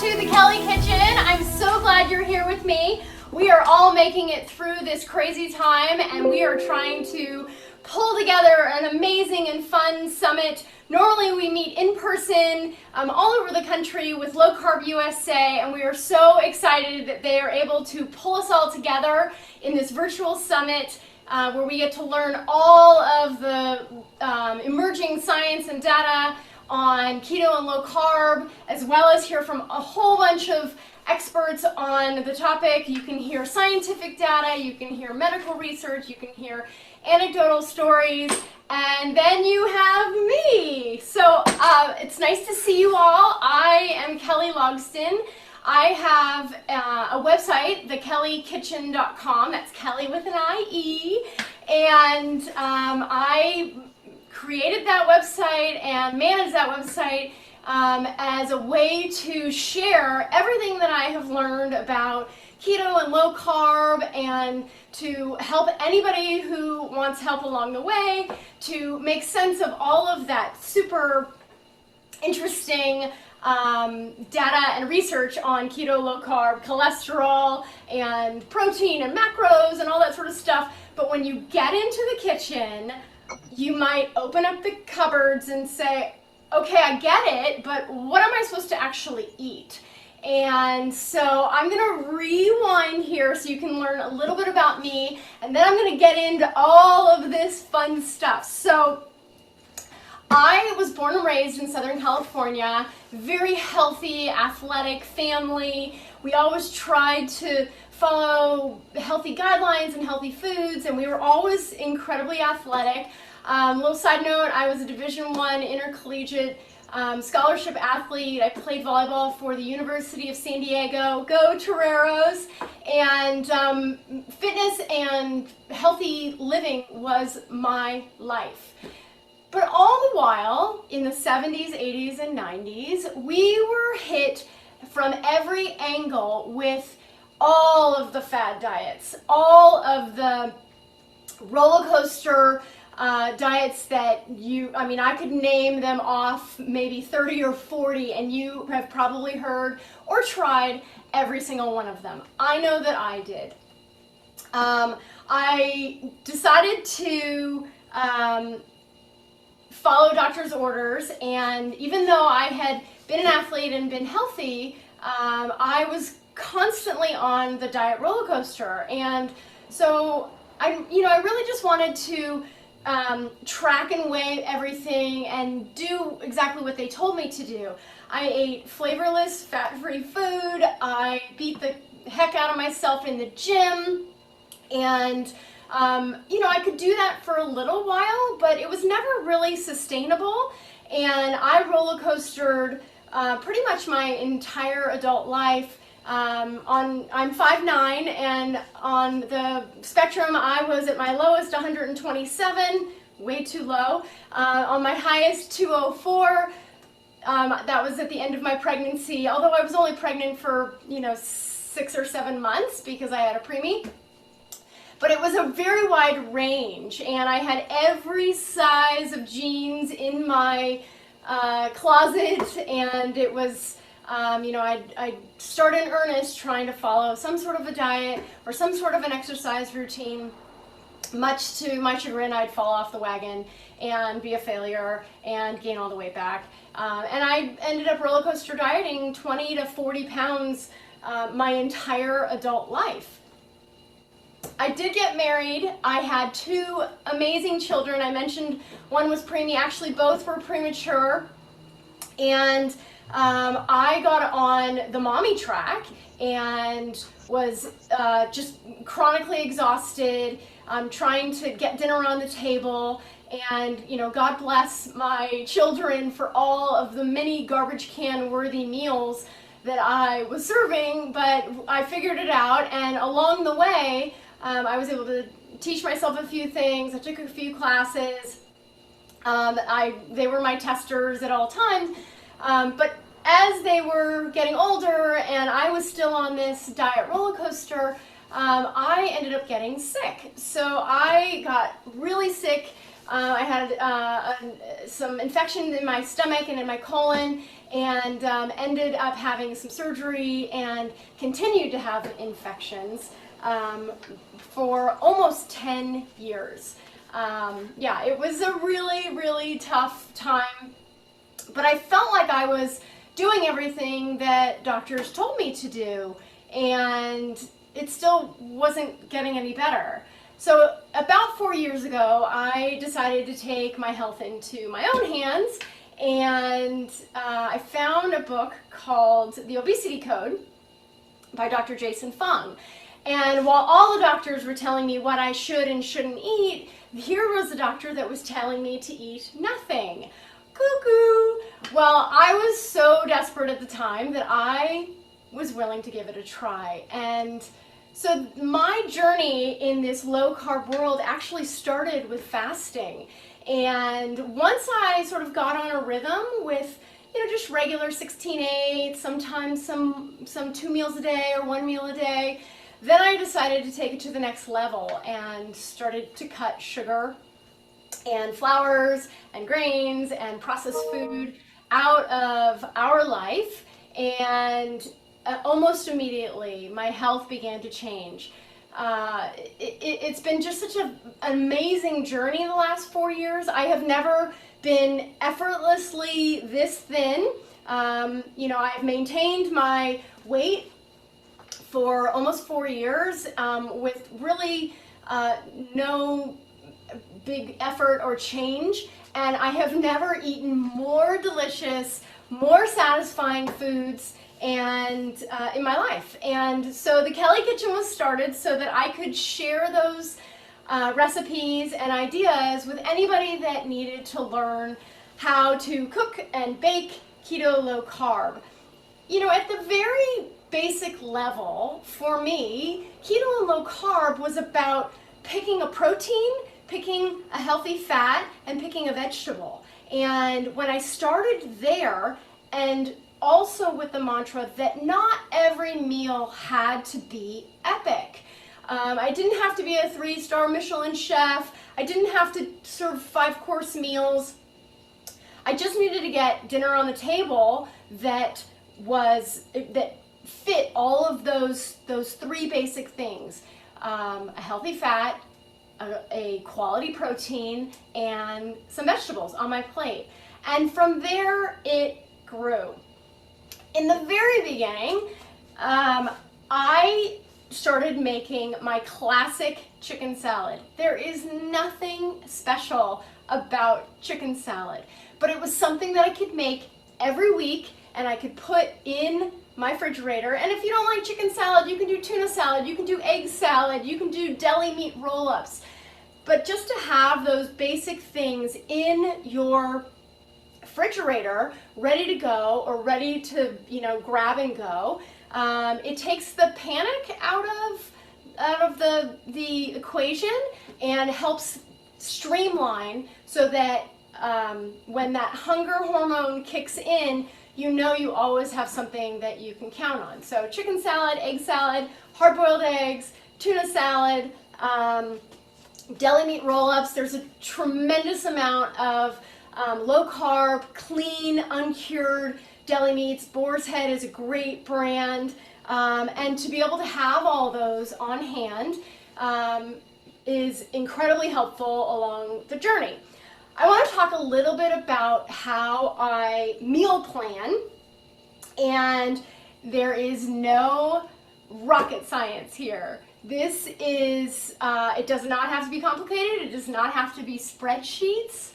to the Kelly Kitchen. I'm so glad you're here with me. We are all making it through this crazy time, and we are trying to pull together an amazing and fun summit. Normally we meet in person all over the country with LowCarbUSA, and we are so excited that they are able to pull us all together in this virtual summit where we get to learn all of the emerging science and data on keto and low carb, as well as hear from a whole bunch of experts on the topic. You can hear scientific data, you can hear medical research, you can hear anecdotal stories, and then you have me. So it's nice to see you all. I am Kellie Logsdon. I have a website, thekellykitchen.com. That's Kelly with an I-E. And I created that website and manage that website as a way to share everything that I have learned about keto and low carb, and to help anybody who wants help along the way to make sense of all of that super interesting data and research on keto, low carb, cholesterol, and protein and macros and all that sort of stuff. But when you get into the kitchen, you might open up the cupboards and say, okay, I get it, but what am I supposed to actually eat? And so I'm going to rewind here so you can learn a little bit about me, and then I'm going to get into all of this fun stuff. So I was born and raised in Southern California, very healthy, athletic family. We always tried to follow healthy guidelines and healthy foods, and we were always incredibly athletic. Little side note, I was a Division I intercollegiate scholarship athlete. I played volleyball for the University of San Diego. Go Toreros! And fitness and healthy living was my life. But all the while, in the 70s, 80s, and 90s, we were hit from every angle with all of the fad diets, all of the roller coaster diets that I could name them off maybe 30 or 40, and you have probably heard or tried every single one of them. I know that I did. I decided to follow doctor's orders, and even though I had been an athlete and been healthy, I was constantly on the diet roller coaster. And so I really just wanted to track and weigh everything and do exactly what they told me to do. I ate flavorless, fat-free food. I beat the heck out of myself in the gym, and I could do that for a little while, but it was never really sustainable. And I roller coastered pretty much my entire adult life. I'm 5'9", and on the spectrum I was at my lowest 127, way too low. On my highest 204, that was at the end of my pregnancy, although I was only pregnant for 6 or 7 months because I had a preemie. But it was a very wide range, and I had every size of jeans in my closet, and it was I started in earnest trying to follow some sort of a diet or some sort of an exercise routine. Much to my chagrin, I'd fall off the wagon and be a failure and gain all the weight back. And I ended up roller coaster dieting 20 to 40 pounds my entire adult life. I did get married. I had 2 amazing children. I mentioned one was preemie. Actually, both were premature. And I got on the mommy track and was just chronically exhausted, trying to get dinner on the table. And, God bless my children for all of the many garbage can worthy meals that I was serving, but I figured it out. And along the way, I was able to teach myself a few things. I took a few classes. They were my testers at all times. But as they were getting older and I was still on this diet roller coaster, I ended up getting sick. So I got really sick I had some infection in my stomach and in my colon, and ended up having some surgery and continued to have infections for almost 10 years. Yeah, it was a really, really tough time, but I felt like I was doing everything that doctors told me to do, and it still wasn't getting any better. So about 4 years ago, I decided to take my health into my own hands, and I found a book called The Obesity Code by Dr. Jason Fung. And while all the doctors were telling me what I should and shouldn't eat, here was a doctor that was telling me to eat nothing. Cuckoo! Well, I was so desperate at the time that I was willing to give it a try. And so my journey in this low carb world actually started with fasting. And once I sort of got on a rhythm with, just regular 16/8, sometimes some 2 meals a day or 1 meal a day, then I decided to take it to the next level and started to cut sugar and flours and grains and processed food out of our life, and almost immediately my health began to change. It's been just such an amazing journey the last 4 years. I have never been effortlessly this thin. I've maintained my weight for almost 4 years with really no big effort or change, and I have never eaten more delicious, more satisfying foods and in my life. And so the Kellie Kitchen was started so that I could share those recipes and ideas with anybody that needed to learn how to cook and bake keto low carb. At the very basic level, for me, keto and low carb was about picking a protein, picking a healthy fat, and picking a vegetable. And when I started there, and also with the mantra that not every meal had to be epic. I didn't have to be a 3-star Michelin chef. I didn't have to serve 5-course meals. I just needed to get dinner on the table that fit all of those 3 basic things: a healthy fat, a quality protein, and some vegetables on my plate. And from there, it grew. In the very beginning, I started making my classic chicken salad. There is nothing special about chicken salad, but it was something that I could make every week and I could put in my refrigerator. And if you don't like chicken salad, you can do tuna salad, you can do egg salad, you can do deli meat roll-ups. But just to have those basic things in your refrigerator ready to go, or ready to grab and go, it takes the panic out of the equation and helps streamline so that when that hunger hormone kicks in, you always have something that you can count on. So chicken salad, egg salad, hard-boiled eggs, tuna salad, deli meat roll-ups. There's a tremendous amount of low carb, clean, uncured deli meats. Boar's Head is a great brand, and to be able to have all those on hand is incredibly helpful along the journey. I want to talk a little bit about how I meal plan, and there is no rocket science here. This is, it does not have to be complicated. It does not have to be spreadsheets.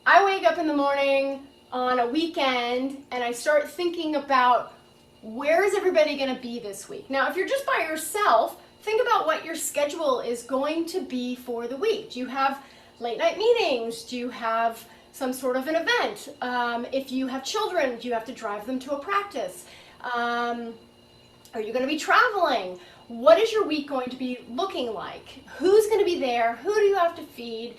I wake up in the morning on a weekend and I start thinking about, where is everybody going to be this week? Now, if you're just by yourself, think about what your schedule is going to be for the week. Do you have late night meetings? Do you have some sort of an event? If you have children, do you have to drive them to a practice? Are you going to be traveling? What is your week going to be looking like? Who's going to be there? Who do you have to feed?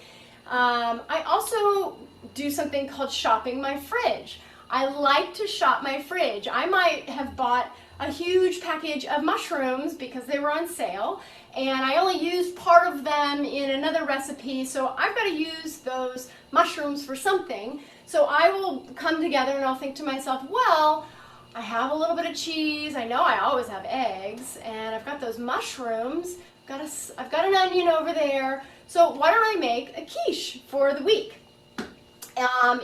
I also do something called shopping my fridge. I like to shop my fridge. I might have bought a huge package of mushrooms because they were on sale, and I only used part of them in another recipe, so I've got to use those mushrooms for something. So I will come together and I'll think to myself, well, I have a little bit of cheese, I know I always have eggs, and I've got those mushrooms, I've got an onion over there, so why don't I make a quiche for the week?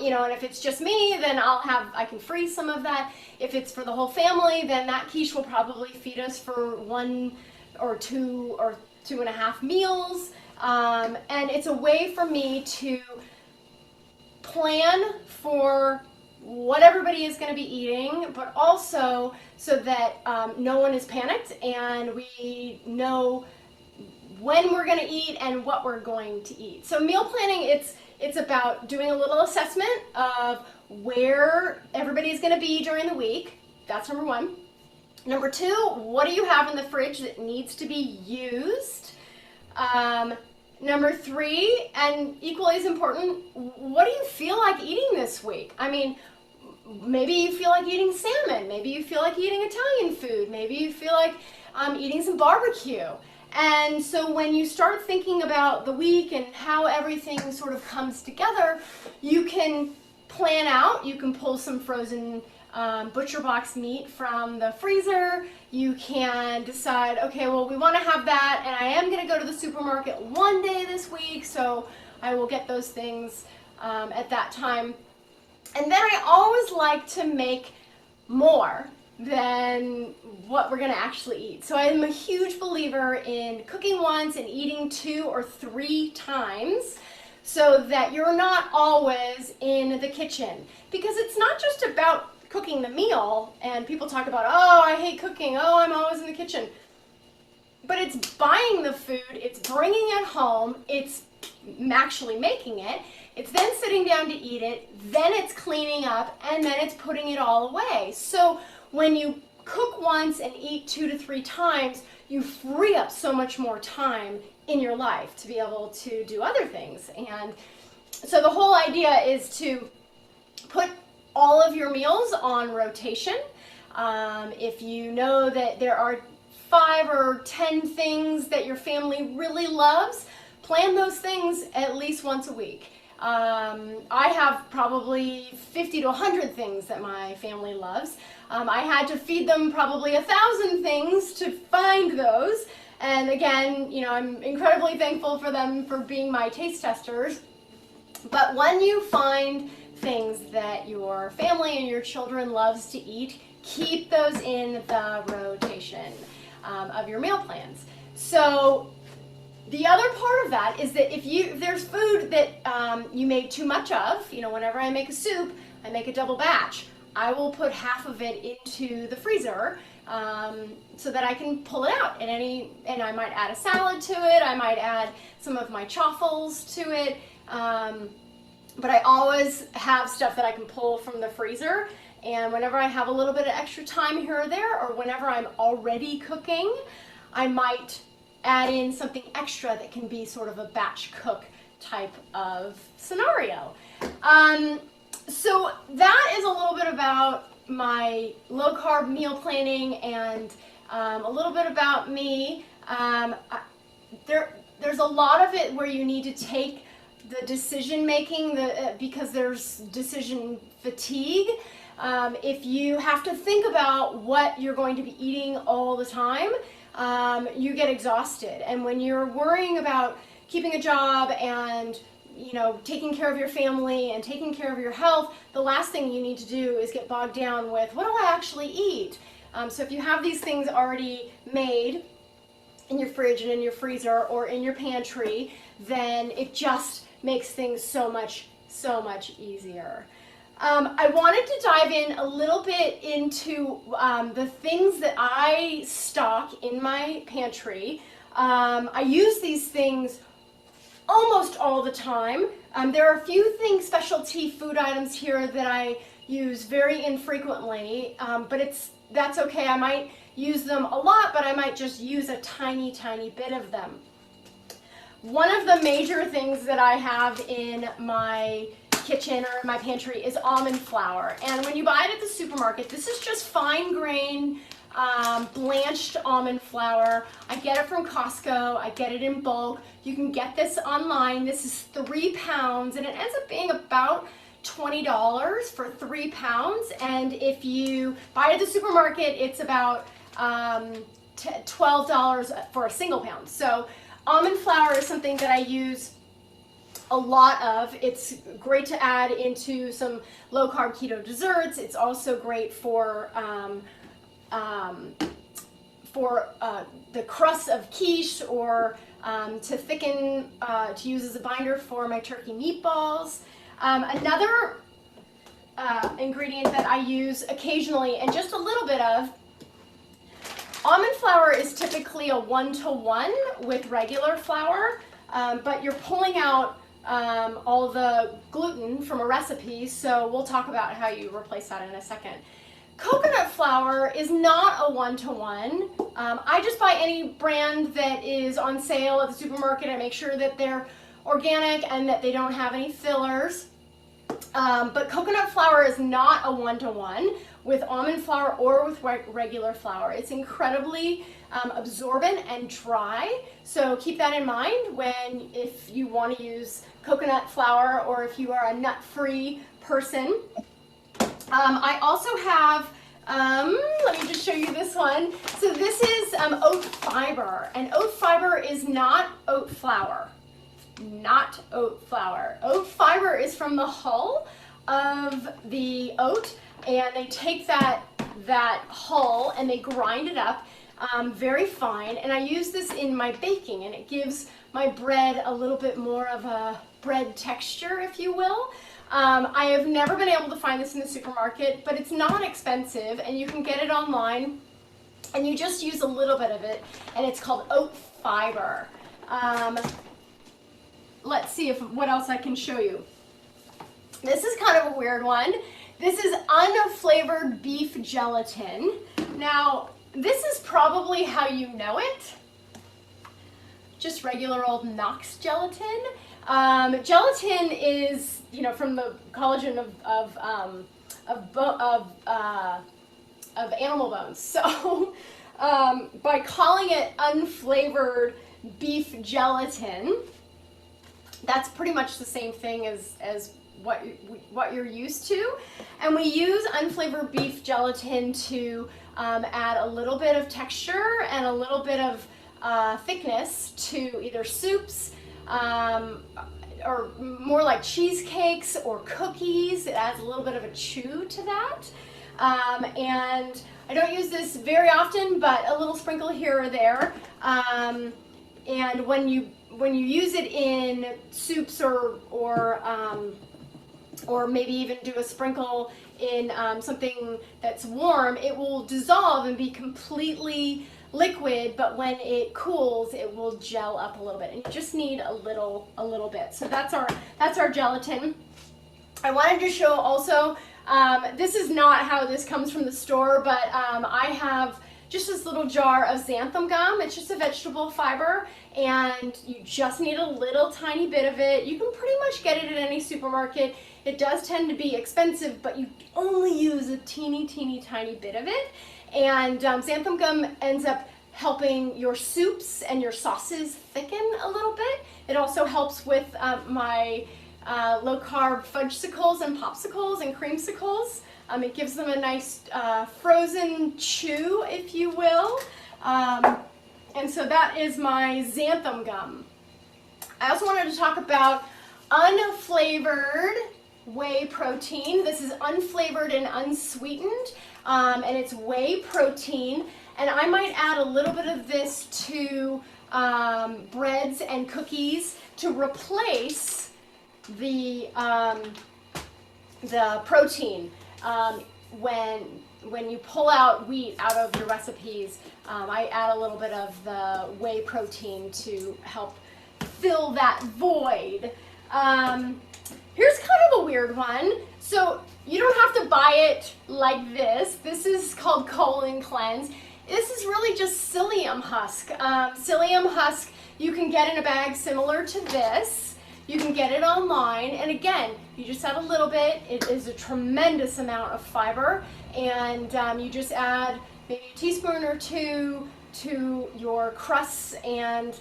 You know, and if it's just me, then I can freeze some of that. If it's for the whole family, then that quiche will probably feed us for 1 or 2 or 2.5 meals. And it's a way for me to plan for what everybody is going to be eating, but also so that no one is panicked and we know when we're going to eat and what we're going to eat. So meal planning, it's about doing a little assessment of where everybody is going to be during the week. That's number 1. Number 2, what do you have in the fridge that needs to be used? Number 3, and equally as important, what do you feel like eating this week? I mean, maybe you feel like eating salmon, maybe you feel like eating Italian food, maybe you feel like eating some barbecue. And so when you start thinking about the week and how everything sort of comes together, you can plan out, you can pull some frozen butcher box meat from the freezer. You can decide, okay, well, we want to have that, and I am going to go to the supermarket one day this week, so I will get those things at that time. And then I always like to make more than what we're going to actually eat. So I'm a huge believer in cooking once and eating 2 or 3 times so that you're not always in the kitchen. Because it's not just about cooking the meal, and people talk about, oh, I hate cooking, oh, I'm always in the kitchen. But it's buying the food, it's bringing it home, it's actually making it, it's then sitting down to eat it, then it's cleaning up, and then it's putting it all away. So when you cook once and eat 2 to 3 times, you free up so much more time in your life to be able to do other things. And so the whole idea is to put all of your meals on rotation. If you know that there are 5 or 10 things that your family really loves, plan those things at least once a week. I have probably 50 to 100 things that my family loves. I had to feed them probably 1,000 things to find those. And again, you know, I'm incredibly thankful for them for being my taste testers. But when you find things that your family and your children loves to eat, keep those in the rotation of your meal plans. So the other part of that is that if there's food that you made too much of, you know, whenever I make a soup, I make a double batch. I will put half of it into the freezer so that I can pull it out and I might add a salad to it. I might add some of my chaffles to it. But I always have stuff that I can pull from the freezer, and whenever I have a little bit of extra time here or there, or whenever I'm already cooking, I might add in something extra that can be sort of a batch cook type of scenario. So that is a little bit about my low carb meal planning and a little bit about me. There's a lot of it where you need to take the decision making because there's decision fatigue. If you have to think about what you're going to be eating all the time, you get exhausted. And when you're worrying about keeping a job and, you know, taking care of your family and taking care of your health, the last thing you need to do is get bogged down with, what do I actually eat? So if you have these things already made in your fridge and in your freezer or in your pantry, then it just makes things so much easier. I wanted to dive in a little bit into the things that I stock in my pantry. I use these things almost all the time. There are a few specialty food items here that I use very infrequently, but that's okay. I might use them a lot, but I might just use a tiny bit of them. One of the major things that I have in my kitchen or in my pantry is almond flour. And when you buy it at the supermarket, this is just fine grain blanched almond flour. I get it from Costco. I get it in bulk. You can get this online. This is 3 pounds, and it ends up being about $20 for 3 pounds. And if you buy it at the supermarket, it's about $12 for a single pound. So almond flour is something that I use a lot of. It's great to add into some low carb keto desserts. It's also great for the crust of quiche, or to thicken, to use as a binder for my turkey meatballs. Another ingredient that I use occasionally, and just a little bit of, almond flour is typically a 1-to-1 with regular flour, but you're pulling out all the gluten from a recipe, so we'll talk about how you replace that in a second. Coconut flour is not a 1-to-1. I just buy any brand that is on sale at the supermarket. I make sure that they're organic and that they don't have any fillers. But coconut flour is not a 1-to-1 with almond flour or with regular flour. It's incredibly absorbent and dry, so keep that in mind if you want to use coconut flour, or if you are a nut-free person. I also have, let me just show you this one. So this is oat fiber, and oat fiber is not oat flour. Not oat flour. Oat fiber is from the hull of the oat, and they take that hull and they grind it up very fine, and I use this in my baking, and it gives my bread a little bit more of a bread texture, if you will. I have never been able to find this in the supermarket, but it's not expensive, and you can get it online, and you just use a little bit of it, and it's called oat fiber. Let's see what else I can show you. This is kind of a weird one. This is unflavored beef gelatin. Now, this is probably how you know it. Just regular old Knox gelatin. Gelatin is, from the collagen of animal bones. So, by calling it unflavored beef gelatin, that's pretty much the same thing as what you're used to. And we use unflavored beef gelatin to add a little bit of texture and a little bit of thickness to either soups, or more like cheesecakes or cookies. It adds a little bit of a chew to that. And I don't use this very often, but a little sprinkle here or there. And when you use it in soups, or maybe even do a sprinkle in something that's warm, it will dissolve and be completely liquid, but when it cools, it will gel up a little bit, and you just need a little bit. So that's our gelatin. I wanted to show also, this is not how this comes from the store, but I have just this little jar of xanthan gum. It's just a vegetable fiber, and you just need a little tiny bit of it. You can pretty much get it at any supermarket. It does tend to be expensive, but you only use a teeny tiny bit of it. And xanthan gum ends up helping your soups and your sauces thicken a little bit. It also helps with my low carb fudgesicles and popsicles and creamsicles. It gives them a nice frozen chew, if you will. And so that is my xanthan gum. I also wanted to talk about unflavored whey protein. This is unflavored and unsweetened, and it's whey protein. And I might add a little bit of this to breads and cookies to replace the protein. When you pull out wheat out of your recipes, I add a little bit of the whey protein to help fill that void. Here's kind of a weird one. So you don't have to buy it like this. This is called Colon Cleanse. This is really just psyllium husk. Psyllium husk you can get in a bag similar to this. You can get it online, and again, you just add a little bit. It is a tremendous amount of fiber, and you just add maybe a teaspoon or two to your crusts and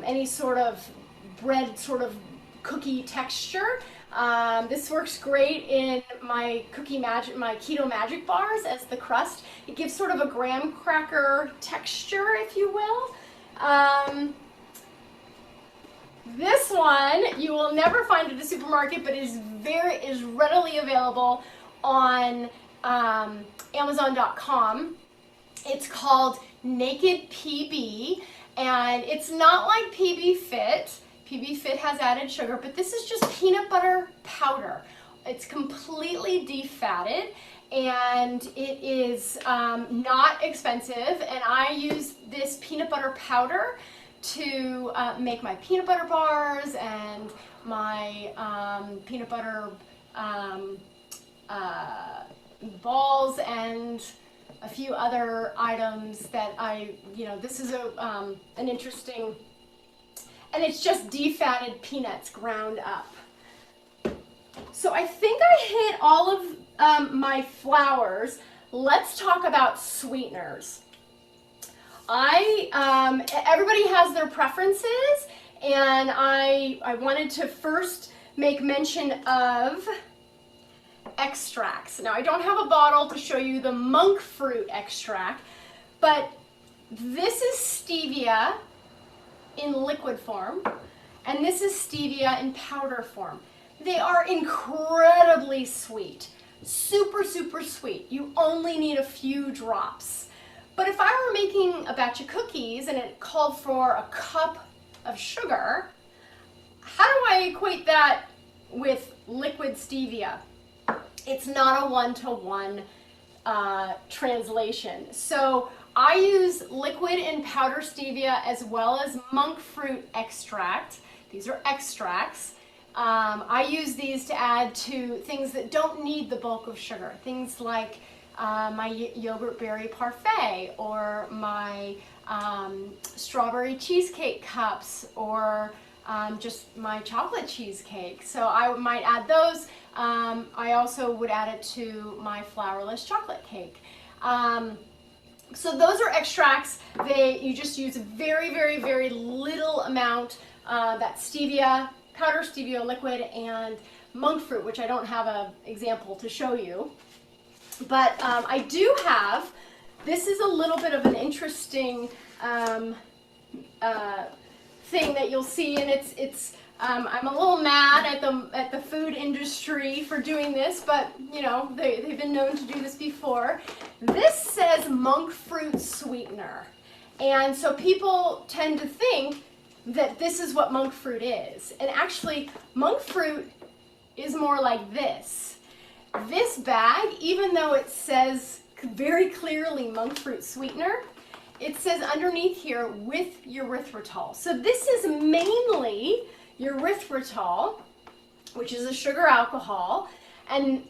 any sort of bread sort of cookie texture. This works great in my my Keto Magic bars as the crust. It gives sort of a graham cracker texture, if you will. This one you will never find at a supermarket, but is readily available on Amazon.com. It's called Naked PB, and it's not like PB Fit. PB Fit has added sugar, but this is just peanut butter powder. It's completely defatted, and it is not expensive, and I use this peanut butter powder to make my peanut butter bars and my peanut butter balls and a few other items that this is an interesting, and it's just defatted peanuts ground up. So I think I hit all of my flours. Let's talk about sweeteners. Everybody has their preferences, and I wanted to first make mention of extracts. Now, I don't have a bottle to show you the monk fruit extract, but this is stevia in liquid form, and this is stevia in powder form. They are incredibly sweet, super, super sweet. You only need a few drops. But if I were making a batch of cookies and it called for a cup of sugar, how do I equate that with liquid stevia? It's not a one-to-one translation. So I use liquid and powder stevia as well as monk fruit extract. These are extracts. I use these to add to things that don't need the bulk of sugar. Things like my yogurt berry parfait, or my strawberry cheesecake cups, or just my chocolate cheesecake. So I might add those. I also would add it to my flourless chocolate cake. So those are extracts. You just use a very, very, very little amount. That's stevia, powder stevia liquid, and monk fruit, which I don't have an example to show you. But I do have, this is a little bit of an interesting thing that you'll see, and it's I'm a little mad at the food industry for doing this, but you know, they've been known to do this before. This says monk fruit sweetener, and so people tend to think that this is what monk fruit is, and actually monk fruit is more like this. This bag, even though it says very clearly monk fruit sweetener, it says underneath here with erythritol. So this is mainly erythritol, which is a sugar alcohol, and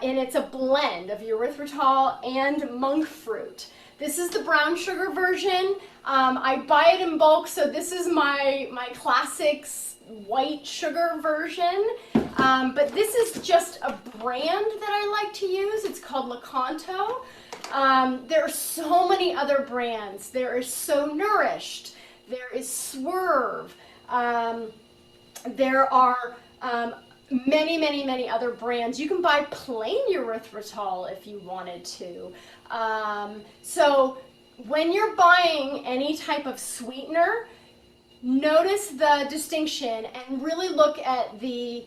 it's a blend of erythritol and monk fruit. This is the brown sugar version. I buy it in bulk, so this is my classics white sugar version. But this is just a brand that I like to use. It's called Lecanto. There are so many other brands. There is So Nourished. There is Swerve. There are many, many, many other brands. You can buy plain erythritol if you wanted to. So when you're buying any type of sweetener, notice the distinction and really look at the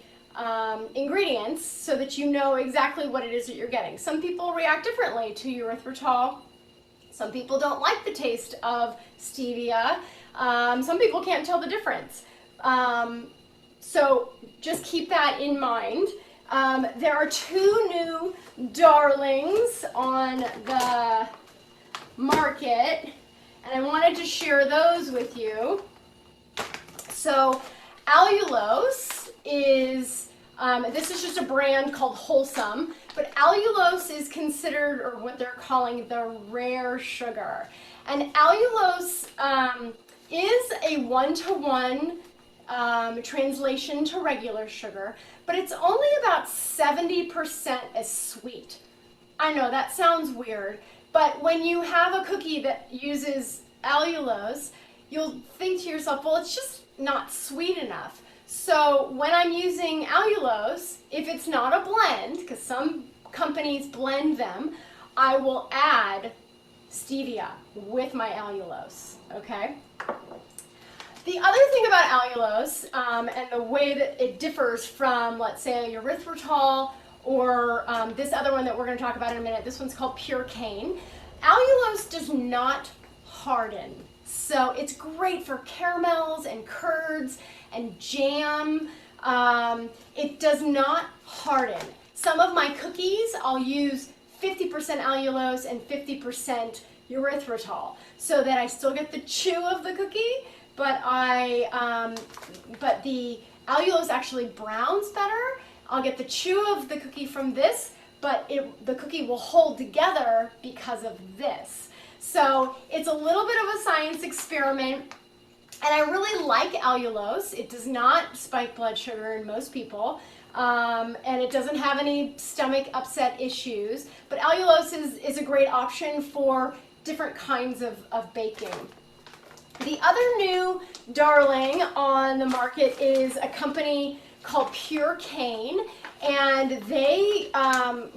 ingredients so that you know exactly what it is that you're getting. Some people react differently to erythritol. Some people don't like the taste of stevia. Some people can't tell the difference. So just keep that in mind. There are two new darlings on the market, and I wanted to share those with you. So allulose is, this is just a brand called Wholesome, but allulose is considered, or what they're calling, the rare sugar. And allulose is a one-to-one translation to regular sugar, but it's only about 70% as sweet. I know that sounds weird, but when you have a cookie that uses allulose, you'll think to yourself, well, it's just not sweet enough. So when I'm using allulose, if it's not a blend, because some companies blend them, I will add stevia with my allulose, okay? The other thing about allulose and the way that it differs from, let's say, erythritol or this other one that we're going to talk about in a minute, this one's called pure cane. Allulose does not harden. So it's great for caramels and curds and jam. It does not harden. Some of my cookies, I'll use 50% allulose and 50% erythritol so that I still get the chew of the cookie, but the allulose actually browns better. I'll get the chew of the cookie from this, but the cookie will hold together because of this. So it's a little bit of a science experiment, and I really like allulose. It does not spike blood sugar in most people, and it doesn't have any stomach upset issues, but allulose is a great option for different kinds of baking. The other new darling on the market is a company called Pure Cane, and they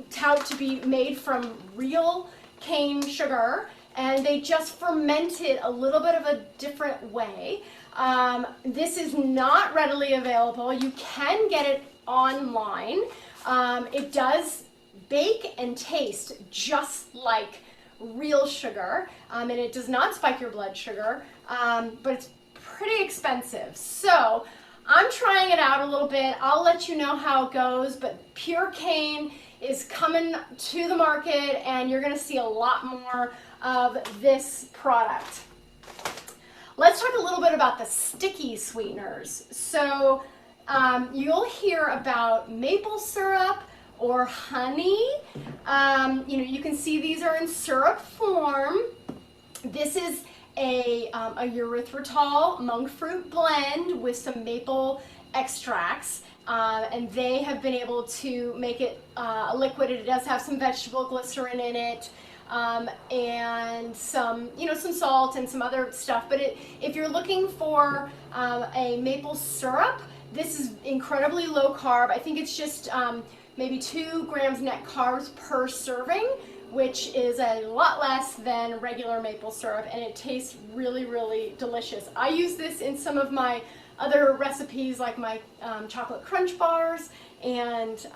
tout to be made from real cane sugar, and they just ferment it a little bit of a different way. This is not readily available. You can get it online. It does bake and taste just like real sugar, and it does not spike your blood sugar, but it's pretty expensive. So I'm trying it out a little bit. I'll let you know how it goes, but Pure Cane is coming to the market, and you're going to see a lot more of this product. Let's talk a little bit about the sticky sweeteners. So you'll hear about maple syrup or honey. You can see these are in syrup form. This is a erythritol monk fruit blend with some maple extracts, and they have been able to make it a liquid. It does have some vegetable glycerin in it, and some salt and some other stuff. But if you're looking for a maple syrup, this is incredibly low carb. I think it's just maybe 2 grams net carbs per serving, which is a lot less than regular maple syrup, and it tastes really, really delicious. I use this in some of my other recipes, like my chocolate crunch bars and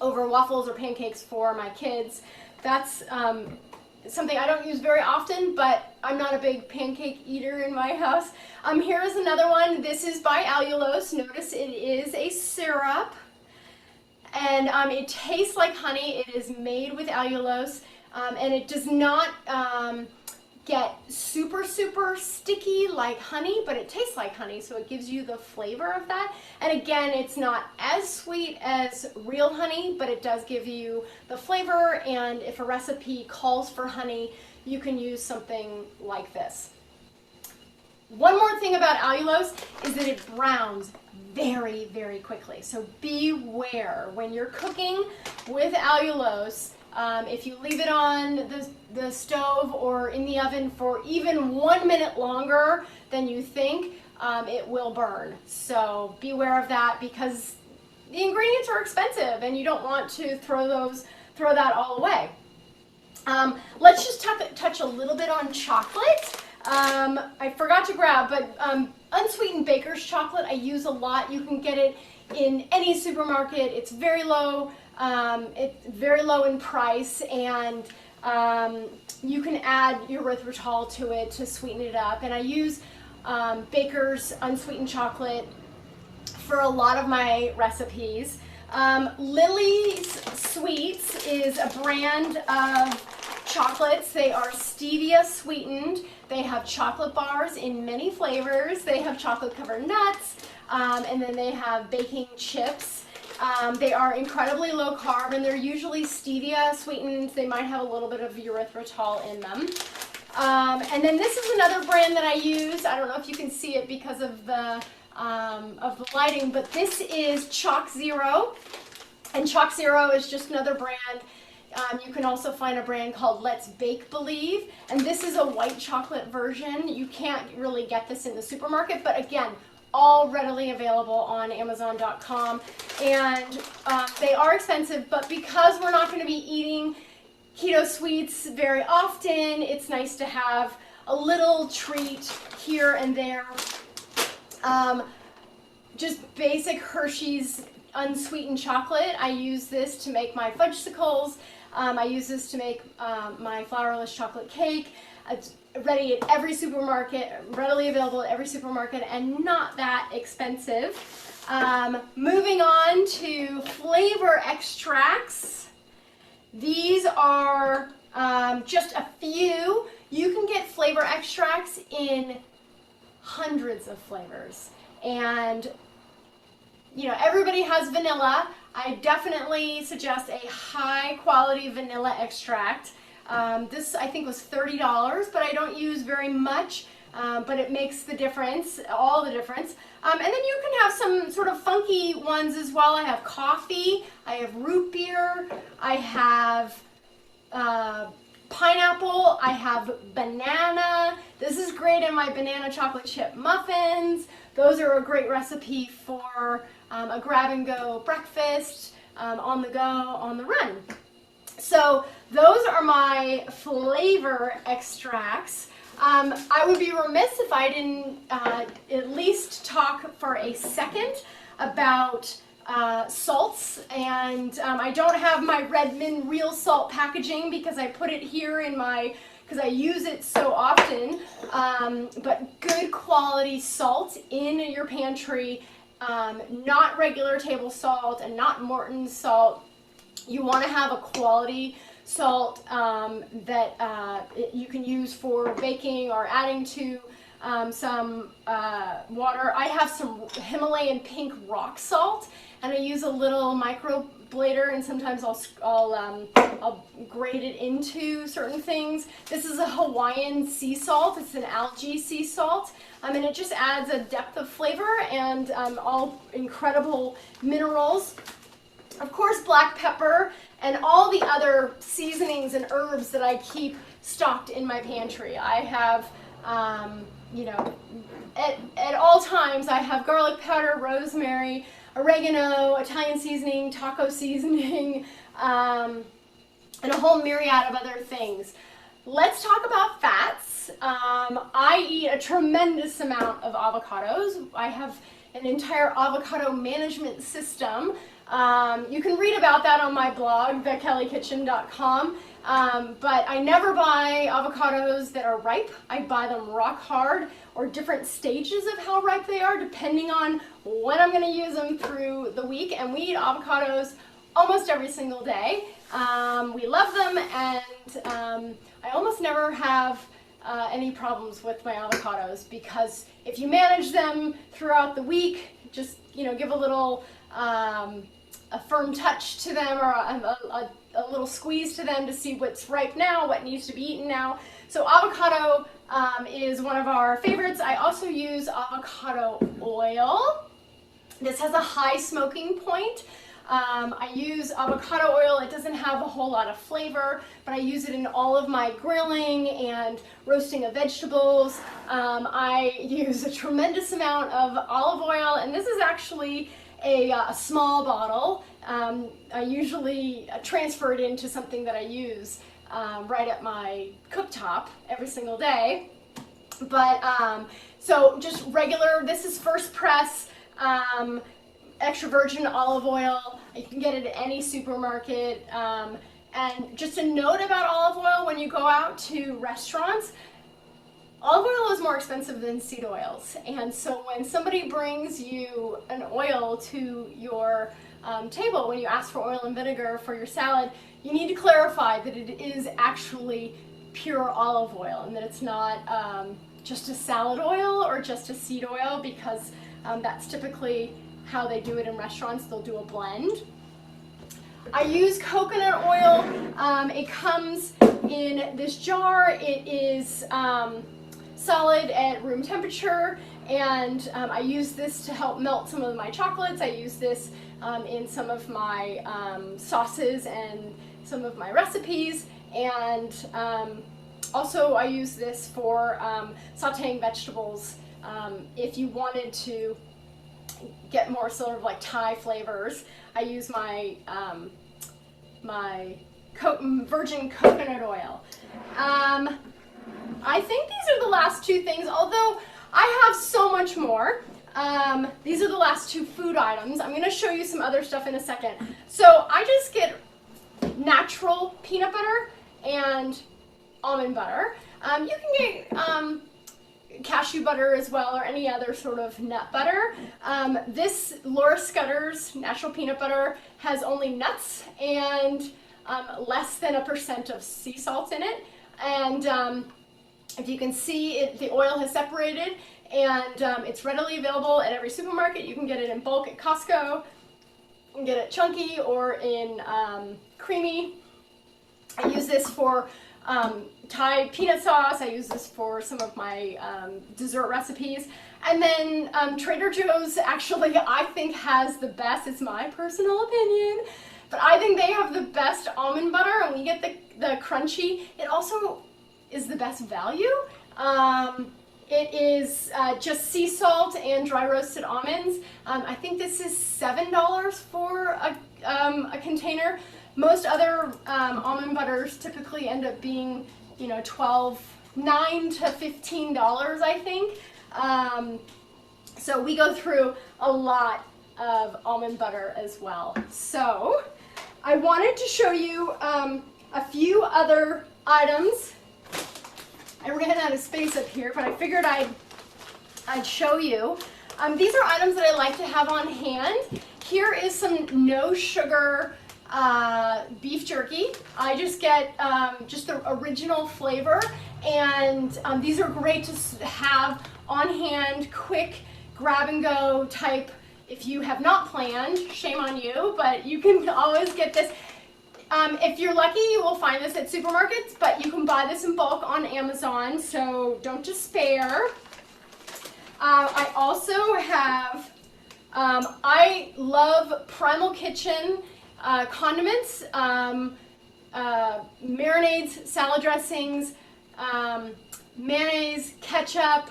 over waffles or pancakes for my kids. That's something I don't use very often, but I'm not a big pancake eater in my house. Here is another one. This is by allulose. Notice it is a syrup. And it tastes like honey. It is made with allulose, and it does not get super, super sticky like honey, but it tastes like honey, so it gives you the flavor of that. And again, it's not as sweet as real honey, but it does give you the flavor, and if a recipe calls for honey, you can use something like this. One more thing about allulose is that it browns very, very quickly. So beware when you're cooking with allulose. If you leave it on the stove or in the oven for even 1 minute longer than you think, it will burn. So beware of that, because the ingredients are expensive and you don't want to throw that all away. Let's just touch a little bit on chocolate. I forgot to grab, but unsweetened baker's chocolate I use a lot. You can get it in any supermarket. It's very low. It's very low in price, and you can add erythritol to it to sweeten it up. And I use baker's unsweetened chocolate for a lot of my recipes. Lily's Sweets is a brand of chocolates. They are stevia sweetened. They have chocolate bars in many flavors. They have chocolate covered nuts, and then they have baking chips. They are incredibly low carb, and they're usually stevia sweetened. They might have a little bit of erythritol in them. And then this is another brand that I use. I don't know if you can see it because of the lighting, but this is Chalk Zero. And Chalk Zero is just another brand. You can also find a brand called Let's Bake Believe, and this is a white chocolate version. You can't really get this in the supermarket, but again, all readily available on Amazon.com. And they are expensive, but because we're not going to be eating keto sweets very often, it's nice to have a little treat here and there. Just basic Hershey's unsweetened chocolate. I use this to make my fudgesicles. I use this to make my flourless chocolate cake. It's ready at every supermarket, readily available at every supermarket, and not that expensive. Moving on to flavor extracts. These are just a few. You can get flavor extracts in hundreds of flavors. And you know, everybody has vanilla. I definitely suggest a high quality vanilla extract. This I think was $30, but I don't use very much, but it makes the difference, all the difference. And then you can have some sort of funky ones as well. I have coffee, I have root beer, I have pineapple, I have banana. This is great in my banana chocolate chip muffins. Those are a great recipe for a grab-and-go breakfast, on the go, on the run. So those are my flavor extracts. I would be remiss if I didn't at least talk for a second about salts. And I don't have my Redmond real salt packaging because I put it here in my, because I use it so often, but good quality salt in your pantry, not regular table salt and not Morton's salt. You want to have a quality salt that you can use for baking or adding to some water. I have some Himalayan pink rock salt, and I use a little microblader, and sometimes I'll grate it into certain things. This is a Hawaiian sea salt. It's an algae sea salt, and it just adds a depth of flavor and all incredible minerals. Of course, black pepper and all the other seasonings and herbs that I keep stocked in my pantry. I have, you know, at all times I have garlic powder, rosemary, oregano, Italian seasoning, taco seasoning, and a whole myriad of other things. Let's talk about fats. I eat a tremendous amount of avocados. I have an entire avocado management system. You can read about that on my blog, thekelliekitchen.com. But I never buy avocados that are ripe. I buy them rock hard or different stages of how ripe they are, depending on when I'm going to use them through the week. And we eat avocados almost every single day. We love them, and I almost never have any problems with my avocados, because if you manage them throughout the week, just, you know, give a little a firm touch to them, or a little squeeze to them to see what's ripe now, what needs to be eaten now. So avocado is one of our favorites. I also use avocado oil. This has a high smoking point. I use avocado oil. It doesn't have a whole lot of flavor, but I use it in all of my grilling and roasting of vegetables. I use a tremendous amount of olive oil, and this is actually a small bottle. I usually transfer it into something that I use right at my cooktop every single day. But so just regular, this is first press extra virgin olive oil. You can get it at any supermarket. And just a note about olive oil: when you go out to restaurants, olive oil is more expensive than seed oils. And so when somebody brings you an oil to your table, when you ask for oil and vinegar for your salad, you need to clarify that it is actually pure olive oil and that it's not just a salad oil or just a seed oil, because that's typically how they do it in restaurants. They'll do a blend. I use coconut oil. It comes in this jar. It is solid at room temperature, and I use this to help melt some of my chocolates. I use this in some of my sauces and some of my recipes, and also I use this for sauteing vegetables. If you wanted to get more sort of like Thai flavors, I use my virgin coconut oil. I think these are the last two things, although I have so much more. These are the last two food items. I'm going to show you some other stuff in a second. So I just get natural peanut butter and almond butter. You can get cashew butter as well, or any other sort of nut butter. This Laura Scudder's natural peanut butter has only nuts and less than 1% of sea salt in it. And if you can see, the oil has separated, and it's readily available at every supermarket. You can get it in bulk at Costco. You can get it chunky or in creamy. I use this for Thai peanut sauce. I use this for some of my dessert recipes. And then Trader Joe's actually, I think, has the best, it's my personal opinion, but I think they have the best almond butter, and we get the crunchy. It also is the best value. It is just sea salt and dry roasted almonds. I think this is $7 for a container. Most other almond butters typically end up being, you know, $9 to $15, I think. So we go through a lot of almond butter as well. So I wanted to show you a few other items. I ran out of space up here, but I figured I'd show you. These are items that I like to have on hand. Here is some no sugar beef jerky. I just get just the original flavor, and these are great to have on hand, quick grab and go type. If you have not planned, shame on you, but you can always get this. If you're lucky, you will find this at supermarkets, but you can buy this in bulk on Amazon, so don't despair. I also have, I love Primal Kitchen condiments, marinades, salad dressings, mayonnaise, ketchup,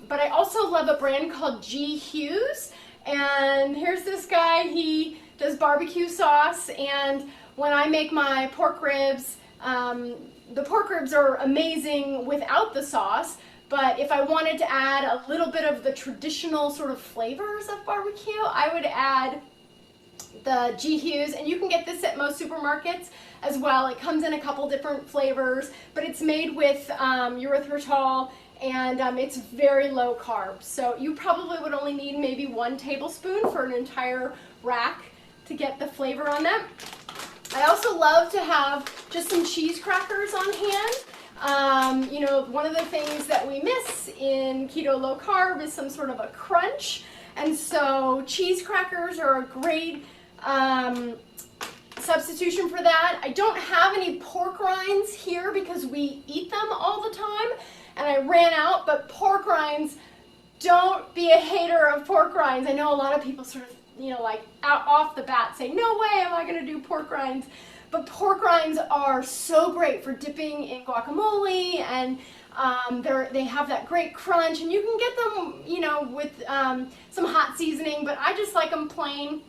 but I also love a brand called G. Hughes, and here's this guy. He does barbecue sauce, and when I make my pork ribs, the pork ribs are amazing without the sauce, but if I wanted to add a little bit of the traditional sort of flavors of barbecue, I would add the G. Hughes, and you can get this at most supermarkets as well. It comes in a couple different flavors, but it's made with erythritol, and it's very low carb. So you probably would only need maybe 1 tablespoon for an entire rack to get the flavor on that. I also love to have just some cheese crackers on hand. You know, one of the things that we miss in keto low carb is some sort of a crunch, and so cheese crackers are a great substitution for that. I don't have any pork rinds here because we eat them all the time, and I ran out, but pork rinds, don't be a hater of pork rinds. I know a lot of people sort of, you know, like out off the bat say, no way am I going to do pork rinds. But pork rinds are so great for dipping in guacamole, and they have that great crunch, and you can get them, you know, with some hot seasoning, but I just like them plain.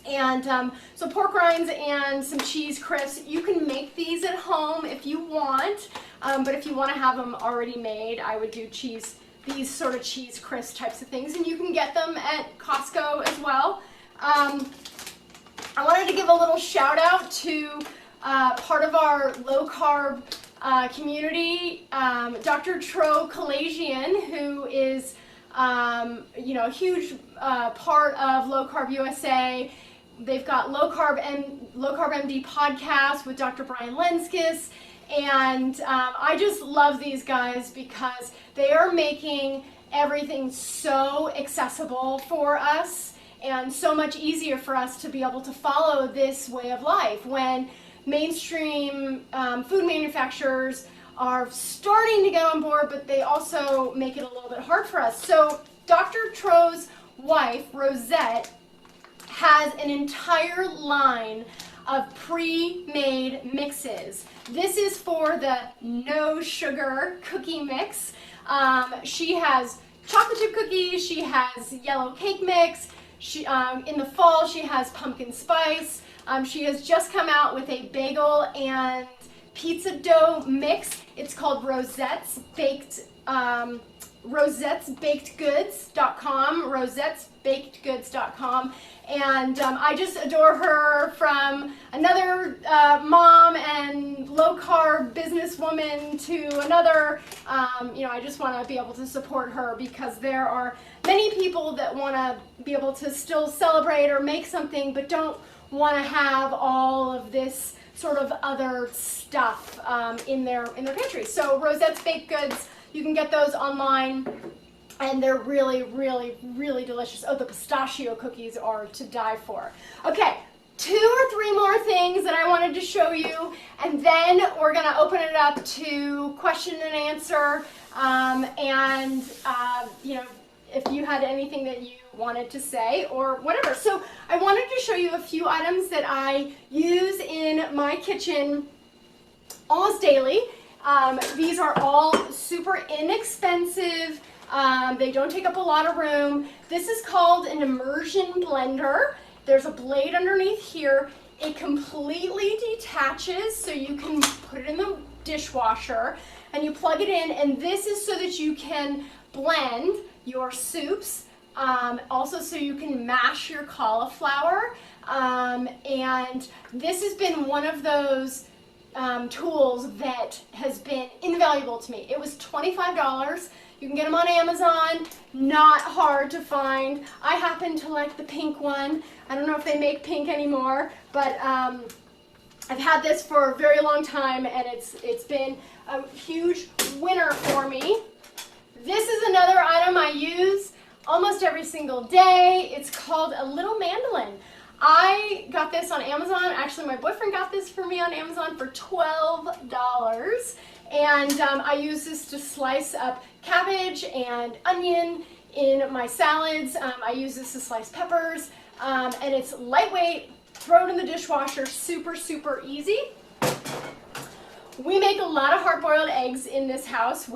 And so pork rinds and some cheese crisps. You can make these at home if you want, but if you want to have them already made, I would do these sort of cheese crisp types of things, and you can get them at Costco as well. I wanted to give a little shout out to part of our low carb community, Dr. Tro Kalajian, who is you know, a huge part of LowCarbUSA. They've got Low Carb MD podcast with Dr. Brian Lenskis, and I just love these guys because they are making everything so accessible for us and so much easier for us to be able to follow this way of life when mainstream food manufacturers are starting to get on board, but they also make it a little bit hard for us. So Dr. Tro's wife, Rosette, has an entire line of pre-made mixes. This is for the no sugar cookie mix. She has chocolate chip cookies, she has yellow cake mix, in the fall she has pumpkin spice. She has just come out with a bagel and pizza dough mix. It's called Rosette's Baked RosettesBakedGoods.com, RosettesBakedGoods.com, and I just adore her. From another mom and low-carb businesswoman to another, I just want to be able to support her, because there are many people that want to be able to still celebrate or make something, but don't want to have all of this sort of other stuff in their pantry. So Rosette's Baked Goods, you can get those online, and they're really, really, really delicious. Oh, the pistachio cookies are to die for. Okay, 2 or 3 more things that I wanted to show you, and then we're gonna open it up to question and answer, if you had anything that you wanted to say or whatever. So I wanted to show you a few items that I use in my kitchen almost daily. These are all super inexpensive. They don't take up a lot of room. This is called an immersion blender. There's a blade underneath here. It completely detaches, so you can put it in the dishwasher and you plug it in, and this is so that you can blend your soups, also so you can mash your cauliflower, and this has been one of those tools that has been invaluable to me. It was $25. You can get them on Amazon, not hard to find. I happen to like the pink one. I don't know if they make pink anymore, but I've had this for a very long time, and it's been a huge winner for me. This is another item I use almost every single day. It's called a little mandolin. I got this on Amazon. Actually, my boyfriend got this for me on Amazon for $12. And I use this to slice up cabbage and onion in my salads. I use this to slice peppers. And it's lightweight, throw it in the dishwasher, super, super easy. We make a lot of hard-boiled eggs in this house.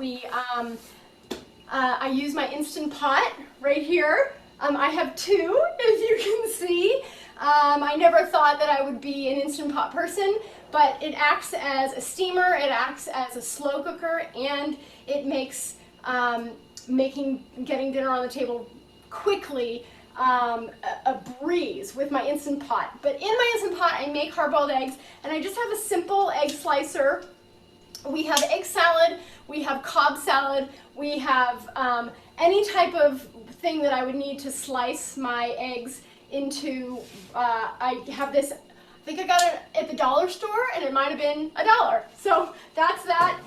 I use my Instant Pot right here. I have 2, as you can see. I never thought that I would be an Instant Pot person, but it acts as a steamer, it acts as a slow cooker, and it makes getting dinner on the table quickly a breeze with my Instant Pot. But in my Instant Pot, I make hard-boiled eggs, and I just have a simple egg slicer. We have egg salad, we have Cobb salad, we have any type of thing that I would need to slice my eggs into. I have this, I think I got it at the dollar store, and it might have been $1. So that's that.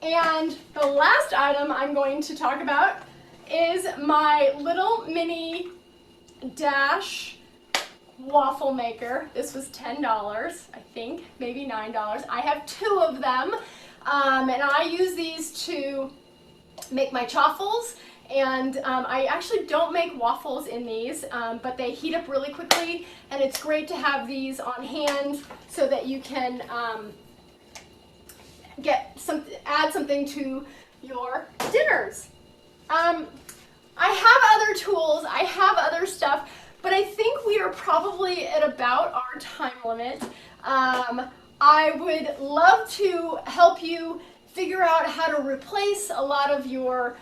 And the last item I'm going to talk about is my little mini Dash waffle maker. This was $10, I think, maybe $9. I have 2 of them, and I use these to make my chaffles. And I actually don't make waffles in these, but they heat up really quickly, and it's great to have these on hand so that you can add something to your dinners. I have other tools, I have other stuff, but I think we are probably at about our time limit. I would love to help you figure out how to replace a lot of your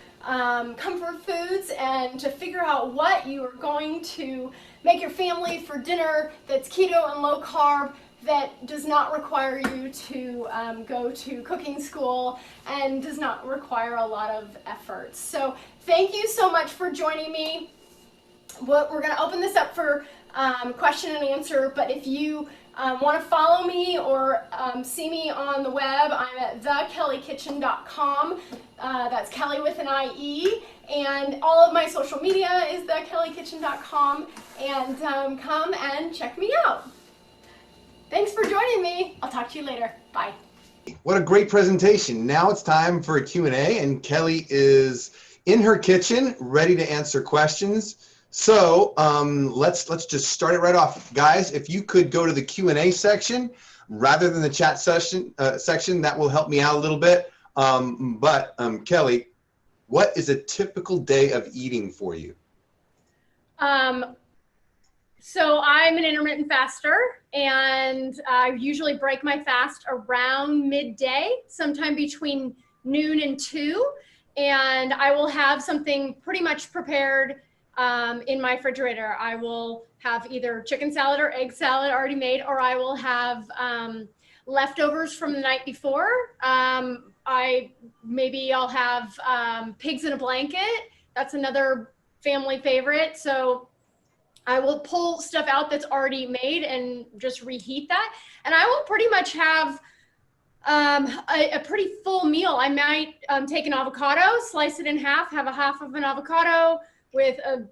comfort foods, and to figure out what you are going to make your family for dinner that's keto and low carb, that does not require you to go to cooking school and does not require a lot of effort. So thank you so much for joining me. We're going to open this up for question and answer, but if you want to follow me or see me on the web, I'm at thekellykitchen.com. That's Kelly with an IE, and all of my social media is thekellykitchen.com, and come and check me out. Thanks for joining me. I'll talk to you later. Bye. What a great presentation. Now it's time for a Q&A, and Kelly is in her kitchen ready to answer questions. So let's just start it right off. Guys, if you could go to the Q&A section rather than the chat section, that will help me out a little bit. Kelly, what is a typical day of eating for you? So I'm an intermittent faster, and I usually break my fast around midday, sometime between noon and 2, and I will have something pretty much prepared in my refrigerator. I will have either chicken salad or egg salad already made, or I will have leftovers from the night before. Maybe I'll have pigs in a blanket. That's another family favorite. So I will pull stuff out that's already made and just reheat that. And I will pretty much have a pretty full meal. I might take an avocado, slice it in half, have a half of an avocado with a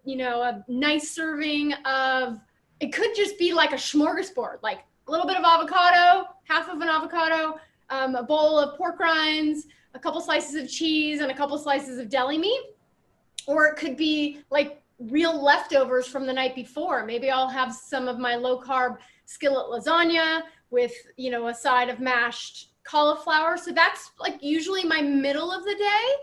nice serving of, it could just be like a smorgasbord, like a little bit of avocado, half of an avocado, a bowl of pork rinds, a couple slices of cheese, and a couple slices of deli meat. Or it could be like real leftovers from the night before. Maybe I'll have some of my low carb skillet lasagna with, a side of mashed cauliflower. So that's like usually my middle of the day.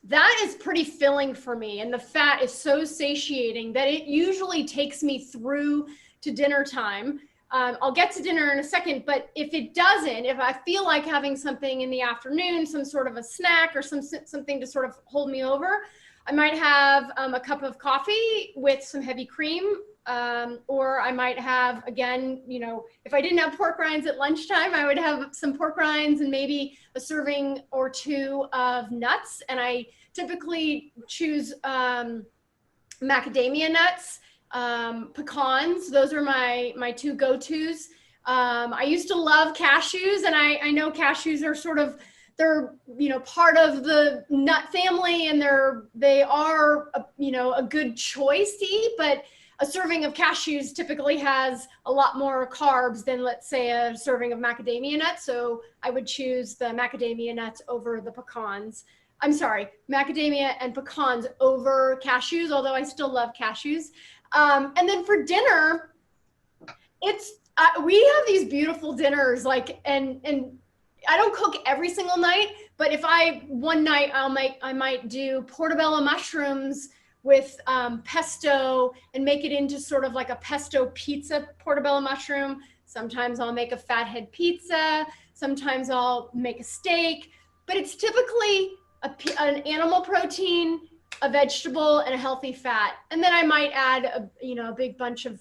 That is pretty filling for me. And the fat is so satiating that it usually takes me through to dinner time. I'll get to dinner in a second, but if it doesn't, if I feel like having something in the afternoon, some sort of a snack or something to sort of hold me over, I might have a cup of coffee with some heavy cream, or I might have, again, if I didn't have pork rinds at lunchtime, I would have some pork rinds and maybe a serving or two of nuts. And I typically choose macadamia nuts, pecans. Those are my two go-tos. I used to love cashews, and I know cashews are they're part of the nut family, and they are a good choice to eat, but a serving of cashews typically has a lot more carbs than, let's say, a serving of macadamia nuts. So I would choose the macadamia nuts over the pecans. I'm sorry, macadamia and pecans over cashews, although I still love cashews. And then for dinner, we have these beautiful dinners, and I don't cook every single night, but one night I might do portobello mushrooms with pesto and make it into sort of like a pesto pizza portobello mushroom. Sometimes I'll make a fathead pizza. Sometimes I'll make a steak, but it's typically an animal protein, a vegetable, and a healthy fat. And then I might add a big bunch of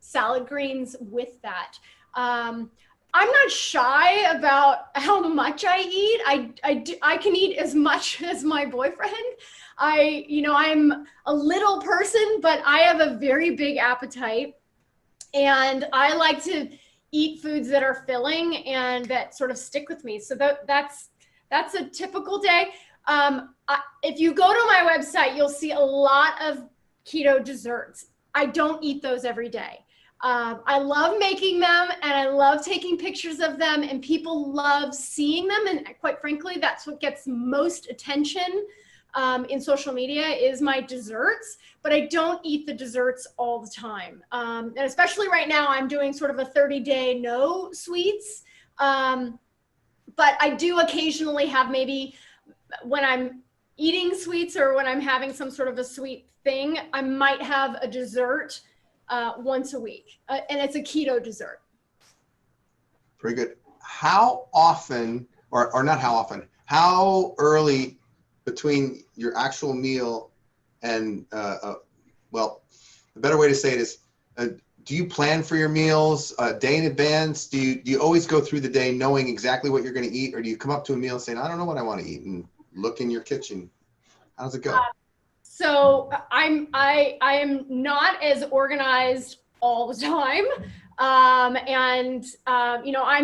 salad greens with that. I'm not shy about how much I eat. I can eat as much as my boyfriend. I'm a little person, but I have a very big appetite, and I like to eat foods that are filling and that sort of stick with me. So that's a typical day. If you go to my website, you'll see a lot of keto desserts. I don't eat those every day. I love making them, and I love taking pictures of them, and people love seeing them. And quite frankly, that's what gets most attention in social media is my desserts, but I don't eat the desserts all the time. And especially right now, I'm doing sort of a 30-day no sweets. But I do occasionally have, maybe when I'm eating sweets or when I'm having some sort of a sweet thing, I might have a dessert once a week, and it's a keto dessert. Very good. How often, or not how often, how early between your actual meal and, well, the better way to say it is, do you plan for your meals a day in advance? Do you always go through the day knowing exactly what you're going to eat, or do you come up to a meal saying, I don't know what I want to eat, and look in your kitchen? How does it go? So I am not as organized all the time. I'm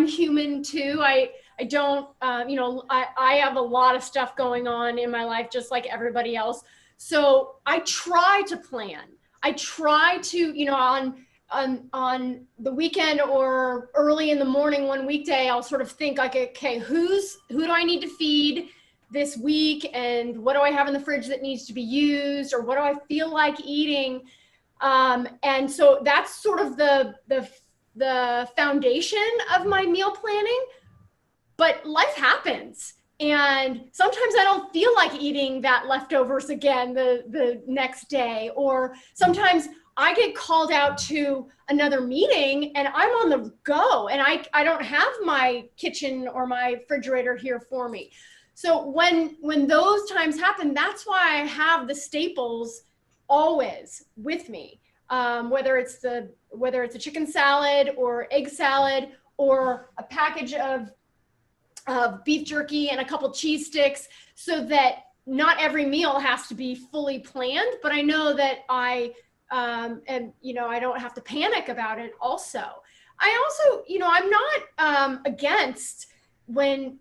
human too. I don't, I have a lot of stuff going on in my life, just like everybody else. So I try to plan. I try to, on on the weekend or early in the morning one weekday, I'll sort of think like, okay, who do I need to feed this week, and what do I have in the fridge that needs to be used, or what do I feel like eating? And so that's sort of the foundation of my meal planning. But life happens, and sometimes I don't feel like eating that leftovers again the next day, or sometimes I get called out to another meeting and I'm on the go, and I don't have my kitchen or my refrigerator here for me. So when those times happen, that's why I have the staples always with me, whether it's a chicken salad or egg salad or a package of beef jerky and a couple cheese sticks, so that not every meal has to be fully planned, but I know that and I don't have to panic about it also. I also, I'm not against when,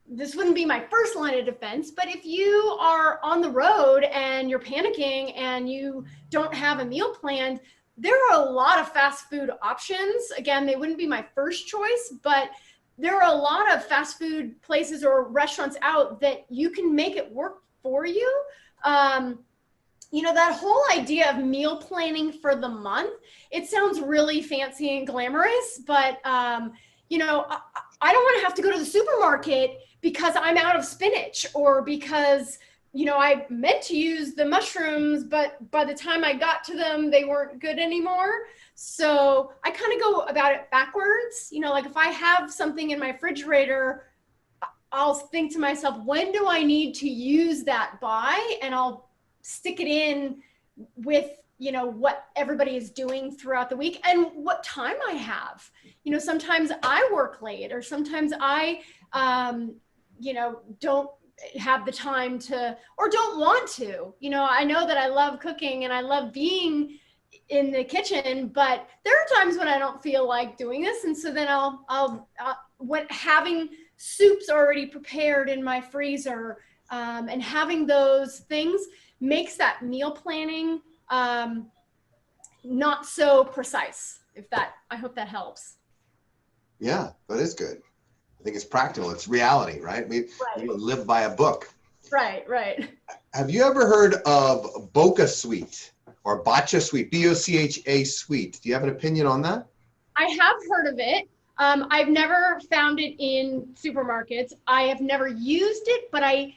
this wouldn't be my first line of defense, but if you are on the road and you're panicking and you don't have a meal planned, there are a lot of fast food options. Again, they wouldn't be my first choice, but there are a lot of fast food places or restaurants out that you can make it work for you. That whole idea of meal planning for the month, it sounds really fancy and glamorous, but I don't want to have to go to the supermarket because I'm out of spinach, or because, I meant to use the mushrooms, but by the time I got to them, they weren't good anymore. So I kind of go about it backwards. Like if I have something in my refrigerator, I'll think to myself, when do I need to use that by? And I'll stick it in with, what everybody is doing throughout the week and what time I have. Sometimes I work late, or sometimes I, don't have the time to, or don't want to. I know that I love cooking and I love being in the kitchen, but there are times when I don't feel like doing this. And so then having soups already prepared in my freezer, and having those things makes that meal planning not so precise. I hope that helps. Yeah, that is good. I think it's practical. It's reality, right? We live by a book. Right. Have you ever heard of Boca Sweet or Bacha Sweet, B-O-C-H-A Sweet? Do you have an opinion on that? I have heard of it. I've never found it in supermarkets. I have never used it, but I